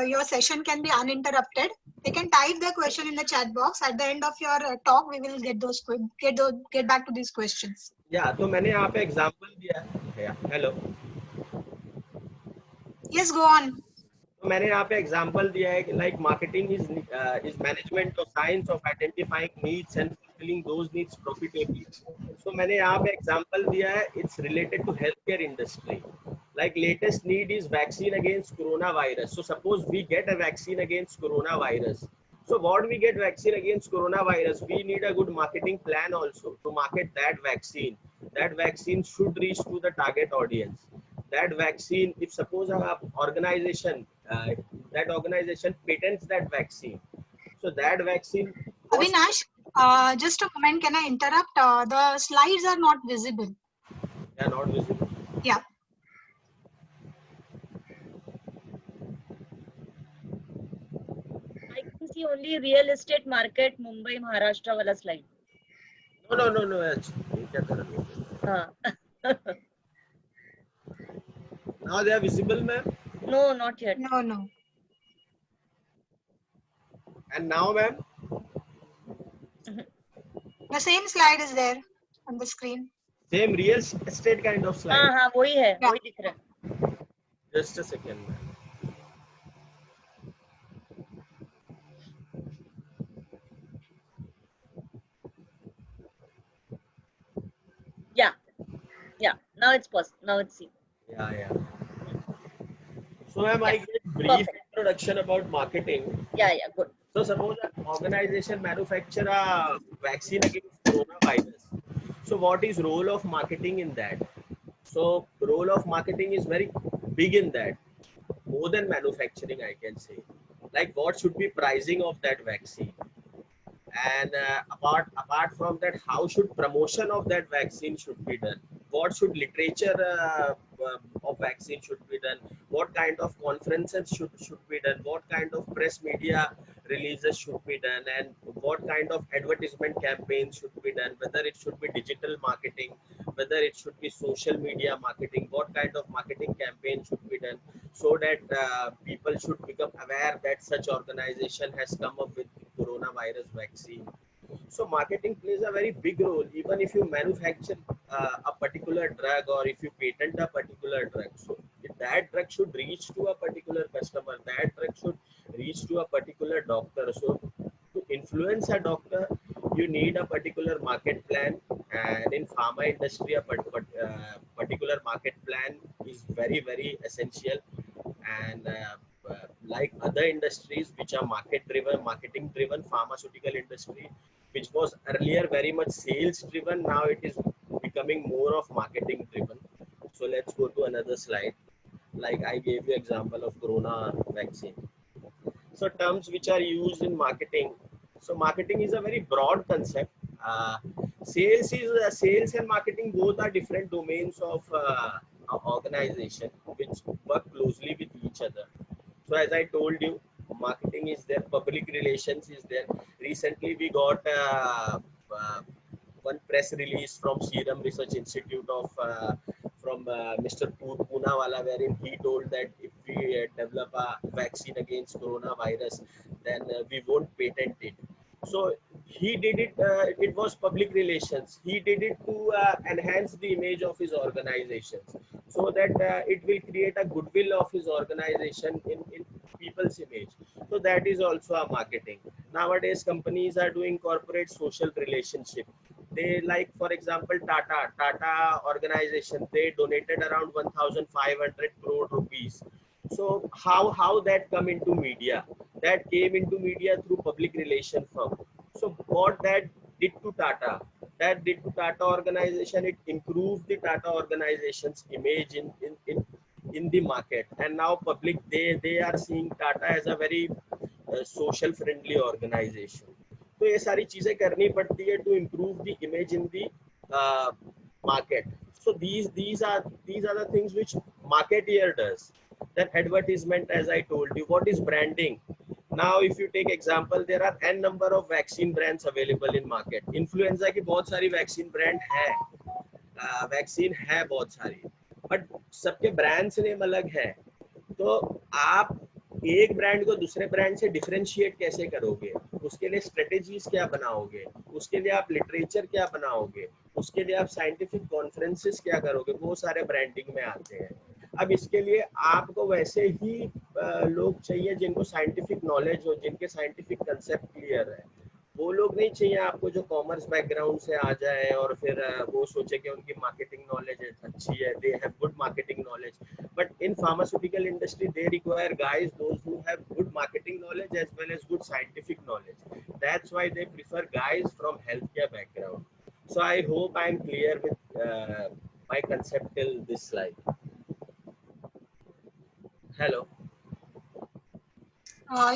your session can be uninterrupted. They can type the question in the chat box. At the end of your talk, we will get back to these questions. या तो मैंने यहाँ पे example दिया है. Hello. Yes, go on. तो मैंने यहाँ पे एग्जांपल दिया है कि like marketing is management of science of identifying needs and fulfilling those needs profitably. So मैंने यहाँ पे एग्जांपल दिया है, it's related to health care industry. Like latest need is vaccine against coronavirus. So suppose we get a vaccine against coronavirus. So what we get vaccine against coronavirus, we need a good marketing plan also to market that vaccine. That vaccine should reach to the target audience. That vaccine, if suppose a organization, that organization patents that vaccine, so that vaccine costs, Avinash, just a moment, can I interrupt? The slides are not visible. they are not visible. Yeah. I can see only real estate market, Mumbai, Maharashtra wala slide. No, ये क्या कर रहे हो? हाँ. Now they are visible, ma'am. No, not yet. No. And now, ma'am. The same slide is there on the screen. Same real estate kind of slide. हाँ, वही है, Yeah. वही दिख रहा है. Just a second, ma'am. Yeah. Now it's possible. Now it's seen. Yeah. So, ma'am, I get brief Perfect. introduction about marketing. Yeah, good. So, suppose an organization manufacture a vaccine against coronavirus. So, what is role of marketing in that? So, role of marketing is very big in that. More than manufacturing, I can say. Like, what should be pricing of that vaccine? And apart from that, how should promotion of that vaccine should be done? What should literature of vaccine should be done? What kind of conferences should be done? What kind of press media releases should be done? And what kind of advertisement campaigns should be done? Whether it should be digital marketing, whether it should be social media marketing, what kind of marketing campaign should be done, so that people should become aware that such organization has come up with coronavirus vaccine. So marketing plays a very big role. Even if you manufacture a particular drug, or if you patent a particular drug, so if that drug should reach to a particular customer, that drug should reach to a particular doctor. So to influence a doctor, you need a particular market plan, and in pharma industry, a particular market plan is very essential. And like other industries which are marketing driven, pharmaceutical industry, which was earlier very much sales driven, now it is becoming more of marketing driven. So let's go to another slide. Like I gave you example of corona vaccine. So terms which are used in marketing. So marketing is a very broad concept. Sales and marketing both are different domains of organization which work closely with each other. So as I told you, marketing is there, public relations is there. Recently we got one press release from Serum Research Institute of from Mr. Poonawala, wherein he told that if we develop a vaccine against coronavirus, then we won't patent it. So he did it, it was public relations. He did it to enhance the image of his organizations, so that it will create a goodwill of his organization in people's image. So that is also a marketing. Nowadays, companies are doing corporate social relationship. They, like, for example, Tata organization, they donated around 1,500 crore rupees. So how that come into media? That came into media through public relation firm. So what that did to Tata? That did to Tata organization, it improved the Tata organization's image in the market. And now public, they are seeing Tata as a very social friendly organization. तो ये सारी चीजें करनी पड़ती है to improve the image in the market. So these are the things which marketeer does. Then advertisement, as I told you. What is branding? Now if you take example, there are n number of vaccine brands available in market. Influenza की बहुत सारी vaccine brand है, vaccine है बहुत सारी, but सबके brands name अलग है. तो आप एक ब्रांड को दूसरे ब्रांड से डिफरेंशिएट कैसे करोगे? उसके लिए स्ट्रेटेजीज क्या बनाओगे? उसके लिए आप लिटरेचर क्या बनाओगे? उसके लिए आप साइंटिफिक कॉन्फ्रेंसेस क्या करोगे? वो सारे ब्रांडिंग में आते हैं. अब इसके लिए आपको वैसे ही लोग चाहिए जिनको साइंटिफिक नॉलेज हो, जिनके साइंटिफिक कंसेप्ट क्लियर है. वो लोग नहीं चाहिए आपको जो कॉमर्स बैकग्राउंड से आ जाए और फिर वो सोचे कि उनकी मार्केटिंग नॉलेज अच्छी है, they have good marketing knowledge. But in pharmaceutical industry they require guys those who have good marketing knowledge as well as good scientific knowledge. That's why they prefer guys from healthcare background. So I hope I'm clear with my concept till this slide. Hello.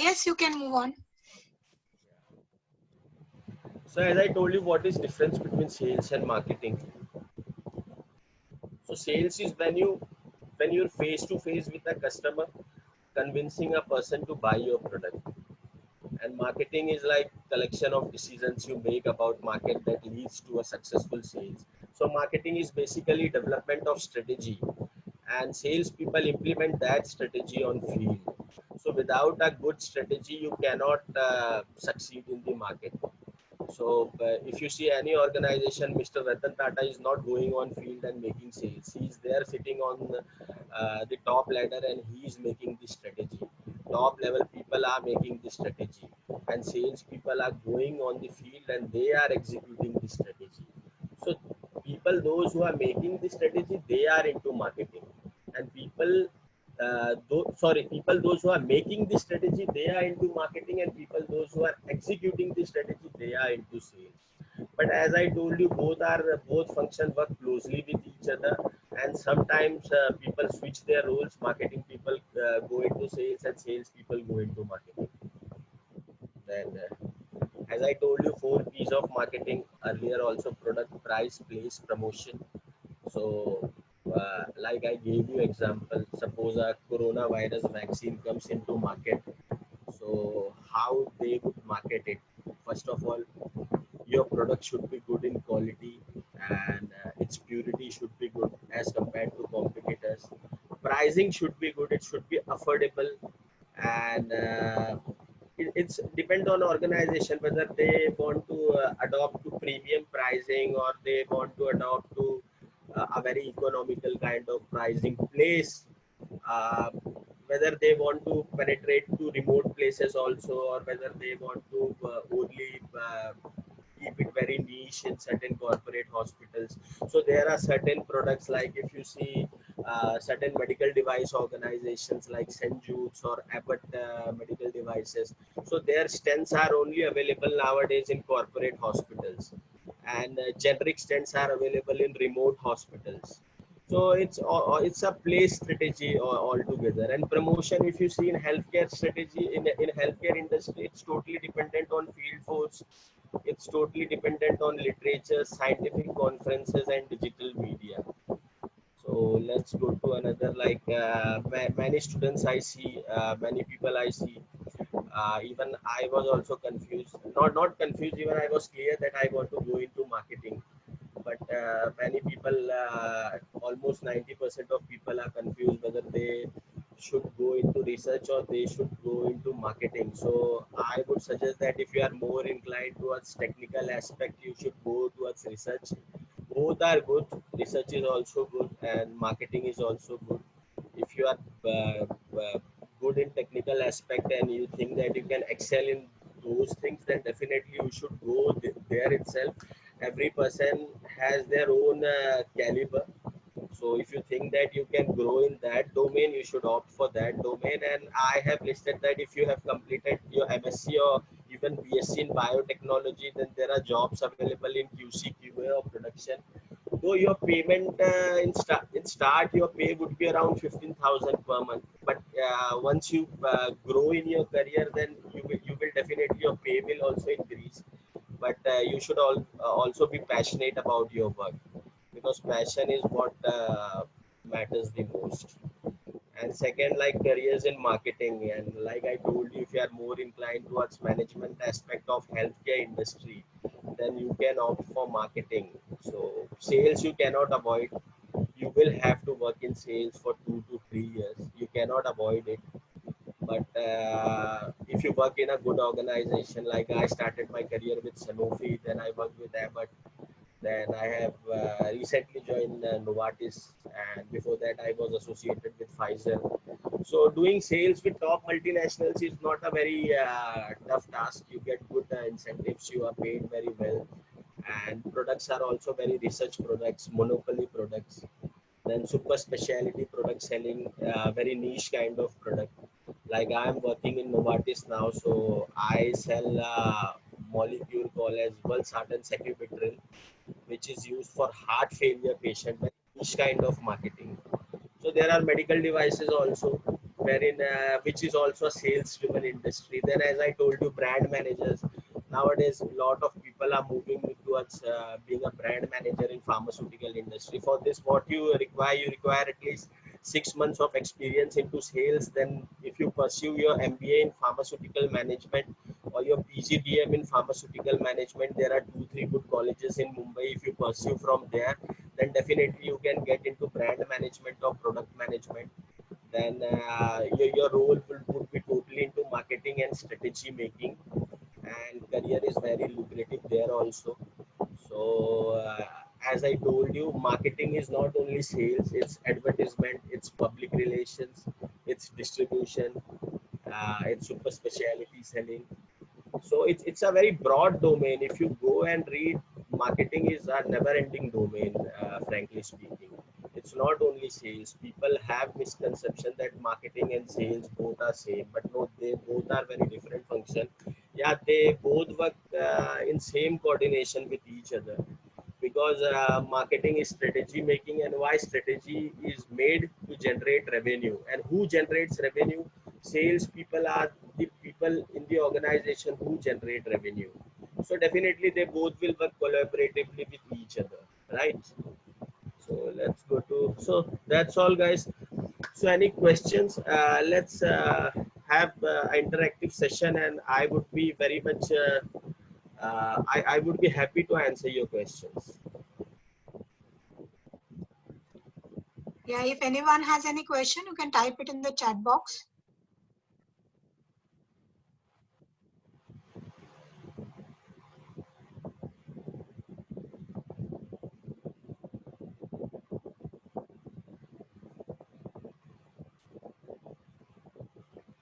Yes, you can move on. So as I told you, what is difference between sales and marketing? So sales is when you're face to face with a customer, convincing a person to buy your product. And marketing is like collection of decisions you make about market that leads to a successful sales. So marketing is basically development of strategy, and sales people implement that strategy on field. So without a good strategy, you cannot succeed in the market. So if you see any organization, Mr. Ratan Tata is not going on field and making sales. He is there sitting on the top ladder and he is making the strategy. Top level people are making the strategy, and sales people are going on the field and they are executing the strategy. So people, those who are making the strategy, they are into marketing, and people people those who are making the strategy, they are into marketing, and people those who are executing the strategy, they are into sales. But as I told you, both function work closely with each other, and sometimes people switch their roles. Marketing people go into sales and sales people go into marketing. Then as I told you, 4 P's of marketing earlier also: product, price, place, promotion. So, like I gave you example, suppose a coronavirus vaccine comes into market. So, how they would market it? First of all, your product should be good in quality, and its purity should be good as compared to competitors. Pricing should be good. It should be affordable, and it's depend on organization whether they want to adopt to premium pricing or they want to adopt to a very economical kind of pricing. Place, uh, whether they want to penetrate to remote places also, or whether they want to only keep it very niche in certain corporate hospitals. So there are certain products, like if you see certain medical device organizations like St. Jude's or Abbott medical devices. So their stents are only available nowadays in corporate hospitals, and generic stents are available in remote hospitals. So it's a place strategy altogether. And promotion, if you see in healthcare strategy, in healthcare industry, it's totally dependent on field force. It's totally dependent on literature, scientific conferences, and digital media. So let's go to another, like many students I see, many people I see. Even I was also confused. Not confused. Even I was clear that I want to go into marketing. But many people, almost 90% of people are confused whether they should go into research or they should go into marketing. So I would suggest that if you are more inclined towards technical aspect, you should go towards research. Both are good. Research is also good and marketing is also good. If you are good in technical aspect and you think that you can excel in those things, then definitely you should go there itself. Every person has their own caliber. So if you think that you can grow in that domain, you should opt for that domain. And I have listed that if you have completed your MSc or even BSc in biotechnology, then there are jobs available in QC, QA or production. Though your payment in start your pay would be around 15,000 per month. But once you grow in your career, then you will definitely, your pay will also increase. But you should also be passionate about your work, because passion is what matters the most. And second, like careers in marketing, and like I told you, if you are more inclined towards management aspect of healthcare industry, then you can opt for marketing. So sales you cannot avoid. You will have to work in sales for 2 to 3 years. You cannot avoid it. But if you work in a good organization, like I started my career with Sanofi, then I worked with Abbott, then I have recently joined Novartis, and before that I was associated with Pfizer. So doing sales with top multinationals is not a very tough task. You get good incentives, you are paid very well, and products are also very research products, monopoly products. Then super specialty product selling, very niche kind of product. Like I am working in Novartis now, so I sell a molecule called as valsartan sacubitril, which is used for heart failure patient, very niche kind of marketing. So there are medical devices also, wherein which is also a sales-driven industry. Then, as I told you, brand managers. Nowadays, a lot of people are moving towards being a brand manager in pharmaceutical industry. For this, what you require at least 6 months of experience into sales. Then, if you pursue your MBA in pharmaceutical management or your PGDM in pharmaceutical management, there are 2-3 good colleges in Mumbai. If you pursue from there, then definitely you can get into brand management or product management. Then your role would be totally into marketing and strategy making, and career is very lucrative there also. So as I told you, marketing is not only sales, it's advertisement, it's public relations, it's distribution, it's super specialty selling. So it's a very broad domain. If you go and read, marketing is a never ending domain, frankly speaking. It's not only sales. People have misconception that marketing and sales both are same, but no, they both are very different function. Yeah, they both work in same coordination with each other, because marketing is strategy making, and why strategy is made to generate revenue. And who generates revenue? Sales people are the people in the organization who generate revenue. So definitely they both will work collaboratively with each other, right? So let's go to, so that's all guys. So any questions? Let's have interactive session, and I would be very much I would be happy to answer your questions. Yeah, if anyone has any question, you can type it in the chat box.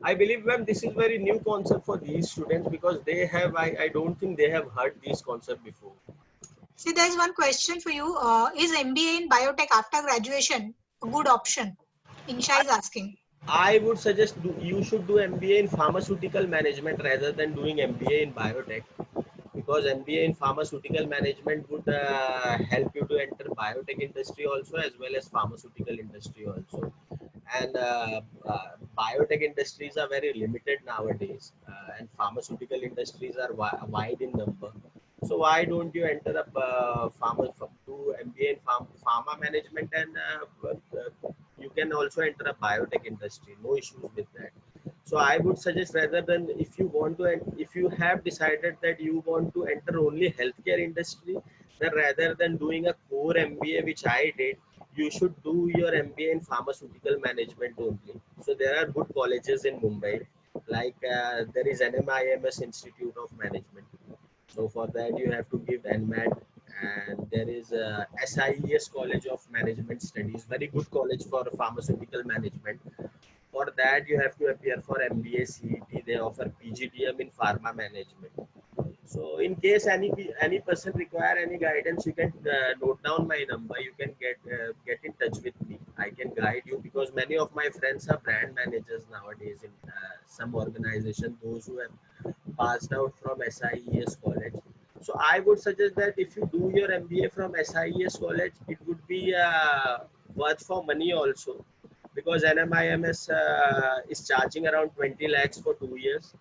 I believe, ma'am, this is very new concept for these students, because they have, I don't think they have heard this concept before. See, there is one question for you. Is MBA in biotech after graduation a good option? Insha is asking. I would suggest you should do MBA in pharmaceutical management rather than doing MBA in biotech, because MBA in pharmaceutical management would help you to enter biotech industry also, as well as pharmaceutical industry also. And biotech industries are very limited nowadays, and pharmaceutical industries are wide in number. So why don't you enter a do MBA in pharma management, and you can also enter a biotech industry, no issues with that. So I would suggest, rather than, if you want to, if you have decided that you want to enter only healthcare industry, then rather than doing a core MBA, which I did, you should do your MBA in pharmaceutical management only. So there are good colleges in Mumbai, like there is NMIMS Institute of Management. So for that you have to give NMAT, and there is SIES College of Management Studies, very good college for pharmaceutical management. For that you have to appear for MBA CET. They offer PGDM in pharma management. So in case any person require any guidance, you can note down my number. You can get in touch with me. I can guide you, because many of my friends are brand managers nowadays in some organization. Those who have passed out from SIES college. So I would suggest that if you do your MBA from SIES college, it would be worth for money also, because NMIMS is charging around 20 lakhs for 2 years,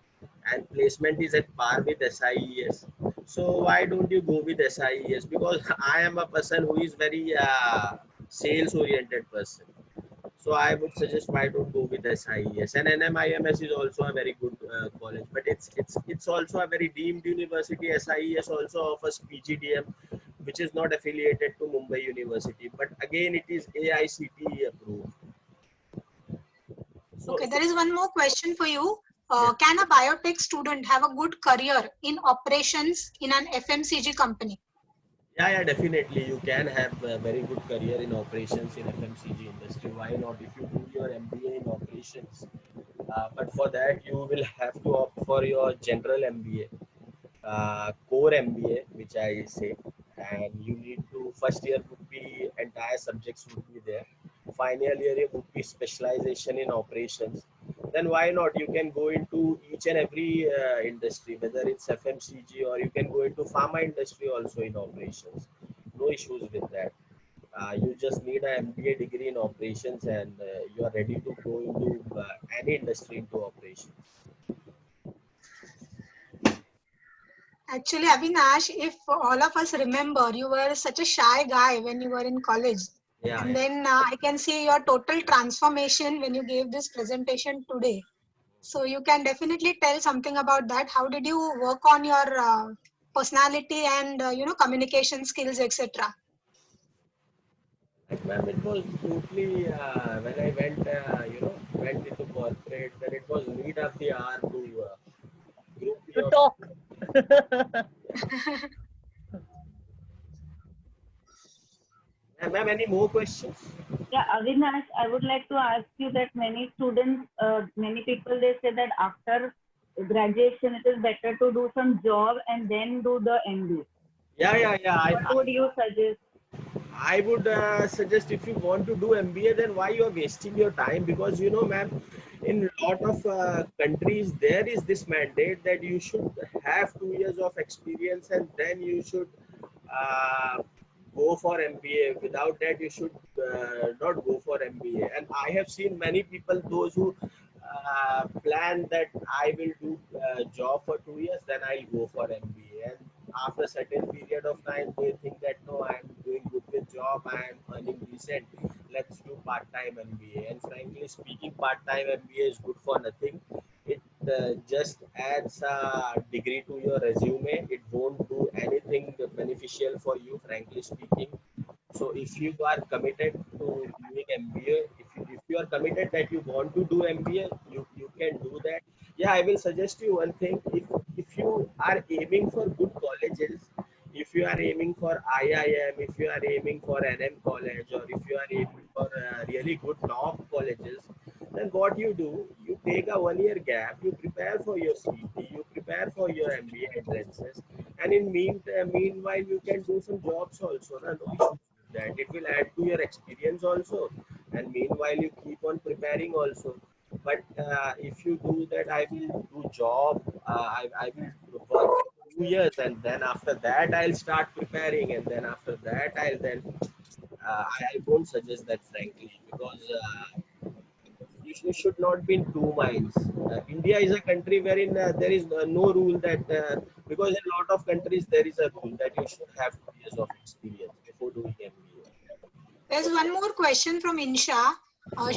and placement is at par with SIES. So why don't you go with SIES? Because I am a person who is very sales oriented person. So I would suggest, why don't go with SIES? And NMIMS is also a very good college, but it's also a very deemed university. SIES also offers PGDM, which is not affiliated to Mumbai University, but again it is AICTE approved. So, Okay, there is one more question for you. Can a biotech student have a good career in operations in an FMCG company? Yeah, definitely. You can have a very good career in operations in FMCG industry. Why not? If you do your MBA in operations, but for that you will have to opt for your general MBA, core MBA, which I say, and you need to first year would be entire subjects would be there. Final year would be specialization in operations. Then why not? You can go into each and every industry, whether it's FMCG or you can go into pharma industry also in operations. No issues with that. You just need an MBA degree in operations and you are ready to go into any industry into operations. Actually, Avinash, if all of us remember, you were such a shy guy when you were in college. Yeah, And then I can see your total transformation when you gave this presentation today. So you can definitely tell something about that. How did you work on your personality and communication skills, etc.? like ma'am, it was totally when I went, went into corporate. Then it was need of the hour to group To your. talk. Ma'am, any more questions? Yeah, Avinash, I would like to ask you that many students, many people, they say that after graduation, it is better to do some job and then do the MBA. Yeah. What would you suggest? I would suggest if you want to do MBA, then why you are wasting your time? Because you know, ma'am, in a lot of countries there is this mandate that you should have 2 years of experience and then you should uh, go for MBA. Without that, you should not go for MBA. And I have seen many people, those who plan that I will do job for 2 years, then I'll go for MBA. And after a certain period of time, they think that no, I'm doing good with job, I am earning decent. Let's do part-time MBA. And frankly speaking, part-time MBA is good for nothing. It just adds a degree to your resume. It won't do anything beneficial for you, frankly speaking. So if you are committed to doing MBA, if you are committed that you want to do MBA, you can do that. Yeah, I will suggest you one thing. If you are aiming for good colleges, if you are aiming for IIM, if you are aiming for NM college, or if you are aiming for really good top colleges, then what you do, you take a 1 year gap, you prepare for your CET, you prepare for your MBA entrances, and in meanwhile you can do some jobs also. No issues with that. It will add to your experience also, and meanwhile you keep on preparing also. But if you do that, I will do job. I will work for 2 years, and then after that I'll start preparing, and then after that I'll then. I won't suggest that frankly because you should not be in two minds. India is a country wherein there is no rule that because in a lot of countries there is a rule that you should have 2 years of experience before doing MBA. There's one more question from Insha.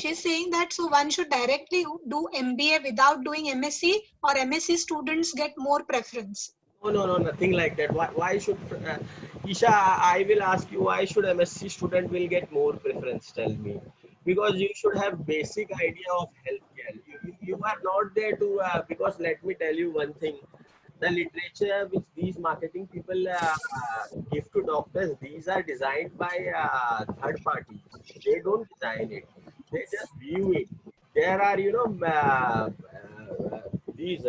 She's saying that so one should directly do MBA without doing MSc, or MSc students get more preference. No, nothing like that. Why should Isha? I will ask you. Why should MSc student will get more preference? Tell me, because you should have basic idea of healthcare. You are not there to because let me tell you one thing. The literature which these marketing people give to doctors, these are designed by third parties. They don't design it. They just view it. There are, these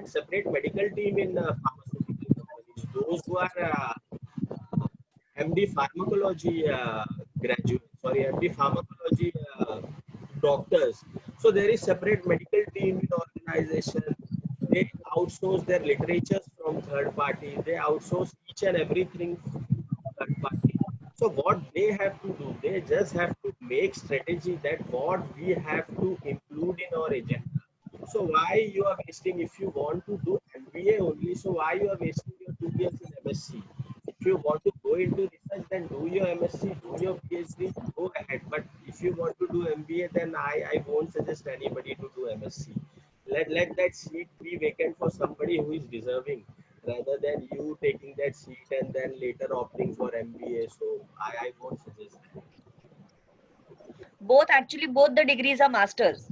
separate medical team in pharmaceutical companies. Those who are MD pharmacology graduates, sorry, MD pharmacology doctors. So there is separate medical team in organization. They outsource their literatures from third party. They outsource each and everything from third party. So what they have to do, they just have to make strategy that what we have to include in our agenda. So why you are wasting if you want to do MBA only? So why you are wasting your 2 years in MSc? If you want to go into research, then do your MSc, do your PhD, go ahead. But if you want to do MBA, then I won't suggest anybody to do MSc. Let that seat be vacant for somebody who is deserving, rather than you taking that seat and then later opting for MBA. So I won't suggest that. Both the degrees are masters.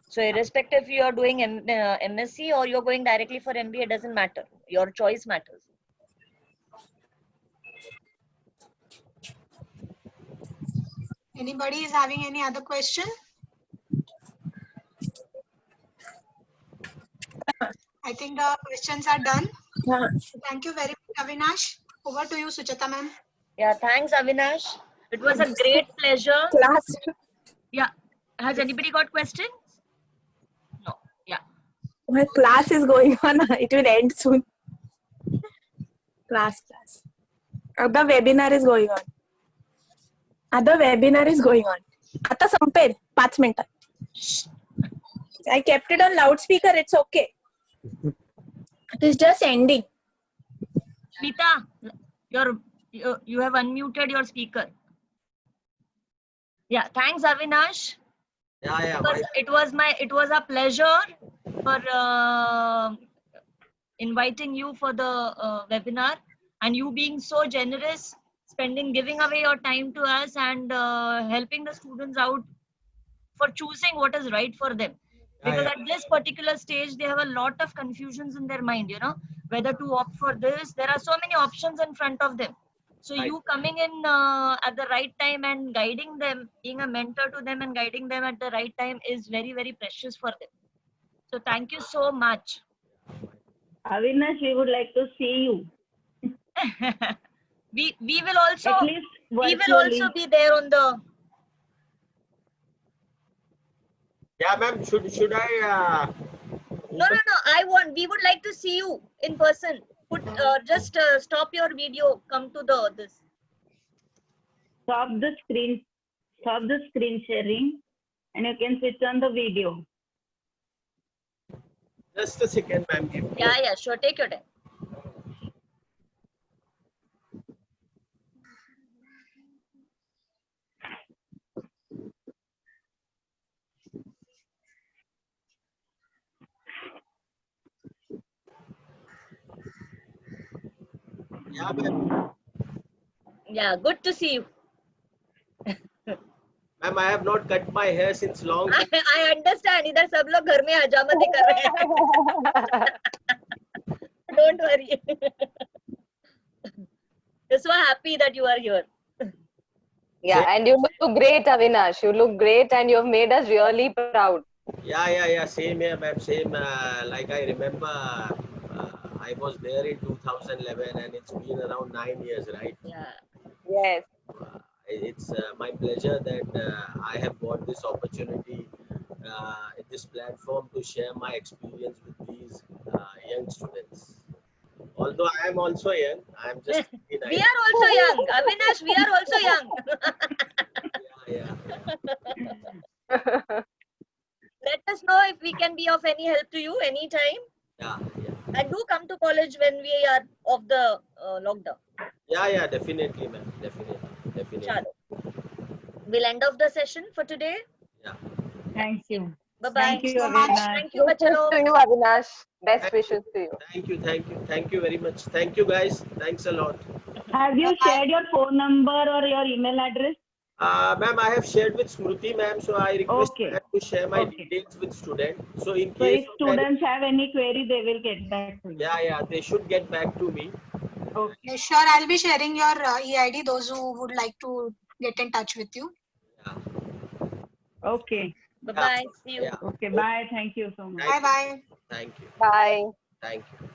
So irrespective if you are doing MSc or you're going directly for MBA, doesn't matter. Your choice matters. Anybody is having any other question? I think the questions are done. Yeah. Thank you very much, Avinash. Over to you, Sucheta ma'am. Yeah, thanks, Avinash. It was a great pleasure. Class. Yeah. Has anybody got questions? No. Yeah. My class is going on. It will end soon. Class. The webinar is going on. आता संपेल 5 मिनिटात. I kept it on loudspeaker. It's okay. It is just ending. Smita, you have unmuted your speaker. Yeah, thanks, Avinash. Yeah. It was a pleasure for inviting you for the webinar, and you being so generous, giving away your time to us, and helping the students out for choosing what is right for them. Because at this particular stage, they have a lot of confusions in their mind, whether to opt for this. There are so many options in front of them. So you coming in at the right time and guiding them, being a mentor to them and guiding them at the right time is very, very precious for them. So thank you so much. Avinash, we would like to see you. we will also At least we will virtually. also be there on the. Yeah, ma'am. Should I? No. We would like to see you in person. Just stop your video. Come to this. Stop the screen sharing, and you can switch on the video. Just a second, ma'am. Yeah, sure. Take your time. Yeah, ma'am. Yeah, good to see you. Ma'am, I have not cut my hair since long. I understand. इधर सब लोग घर में हजामती कर रहे हैं. Don't worry. We're so happy that you are here. Yeah, and you look great, Avinash. You look great, and you have made us really proud. Yeah. Same here, ma'am. Same. Like I remember, I was there in 2011, and it's been around 9 years, right? Yeah. Yes. It's my pleasure that I have got this opportunity in this platform to share my experience with these young students. Although I am also young, I am just 59. We are also young. Avinash, we are also young. Yeah. Let us know if we can be of any help to you anytime. Yeah. And do come to college when we are off the lockdown. Yeah, definitely, ma'am. Definitely. Chalo. We'll end off the session for today. Yeah. Thank you. Bye-bye. Thank you, so much. Avinash. Thank you, Wishes bachalo. to you, Avinash. Best wishes to you. Thank you very much. Thank you, guys. Thanks a lot. Have you shared your phone number or your email address? Ma'am, I have shared with Smruti, ma'am. So I request Okay. her to share my Okay. details with students. So in So case if of any, students have any query, they will get back to you. yeah, they should get back to me. Okay. Yeah, sure, I'll be sharing your EID, those who would like to get in touch with you. Yeah. Okay. Bye-bye. See you. Yeah. Okay. Bye. Thank you so much. Bye-bye. Thank you. Bye. Thank you.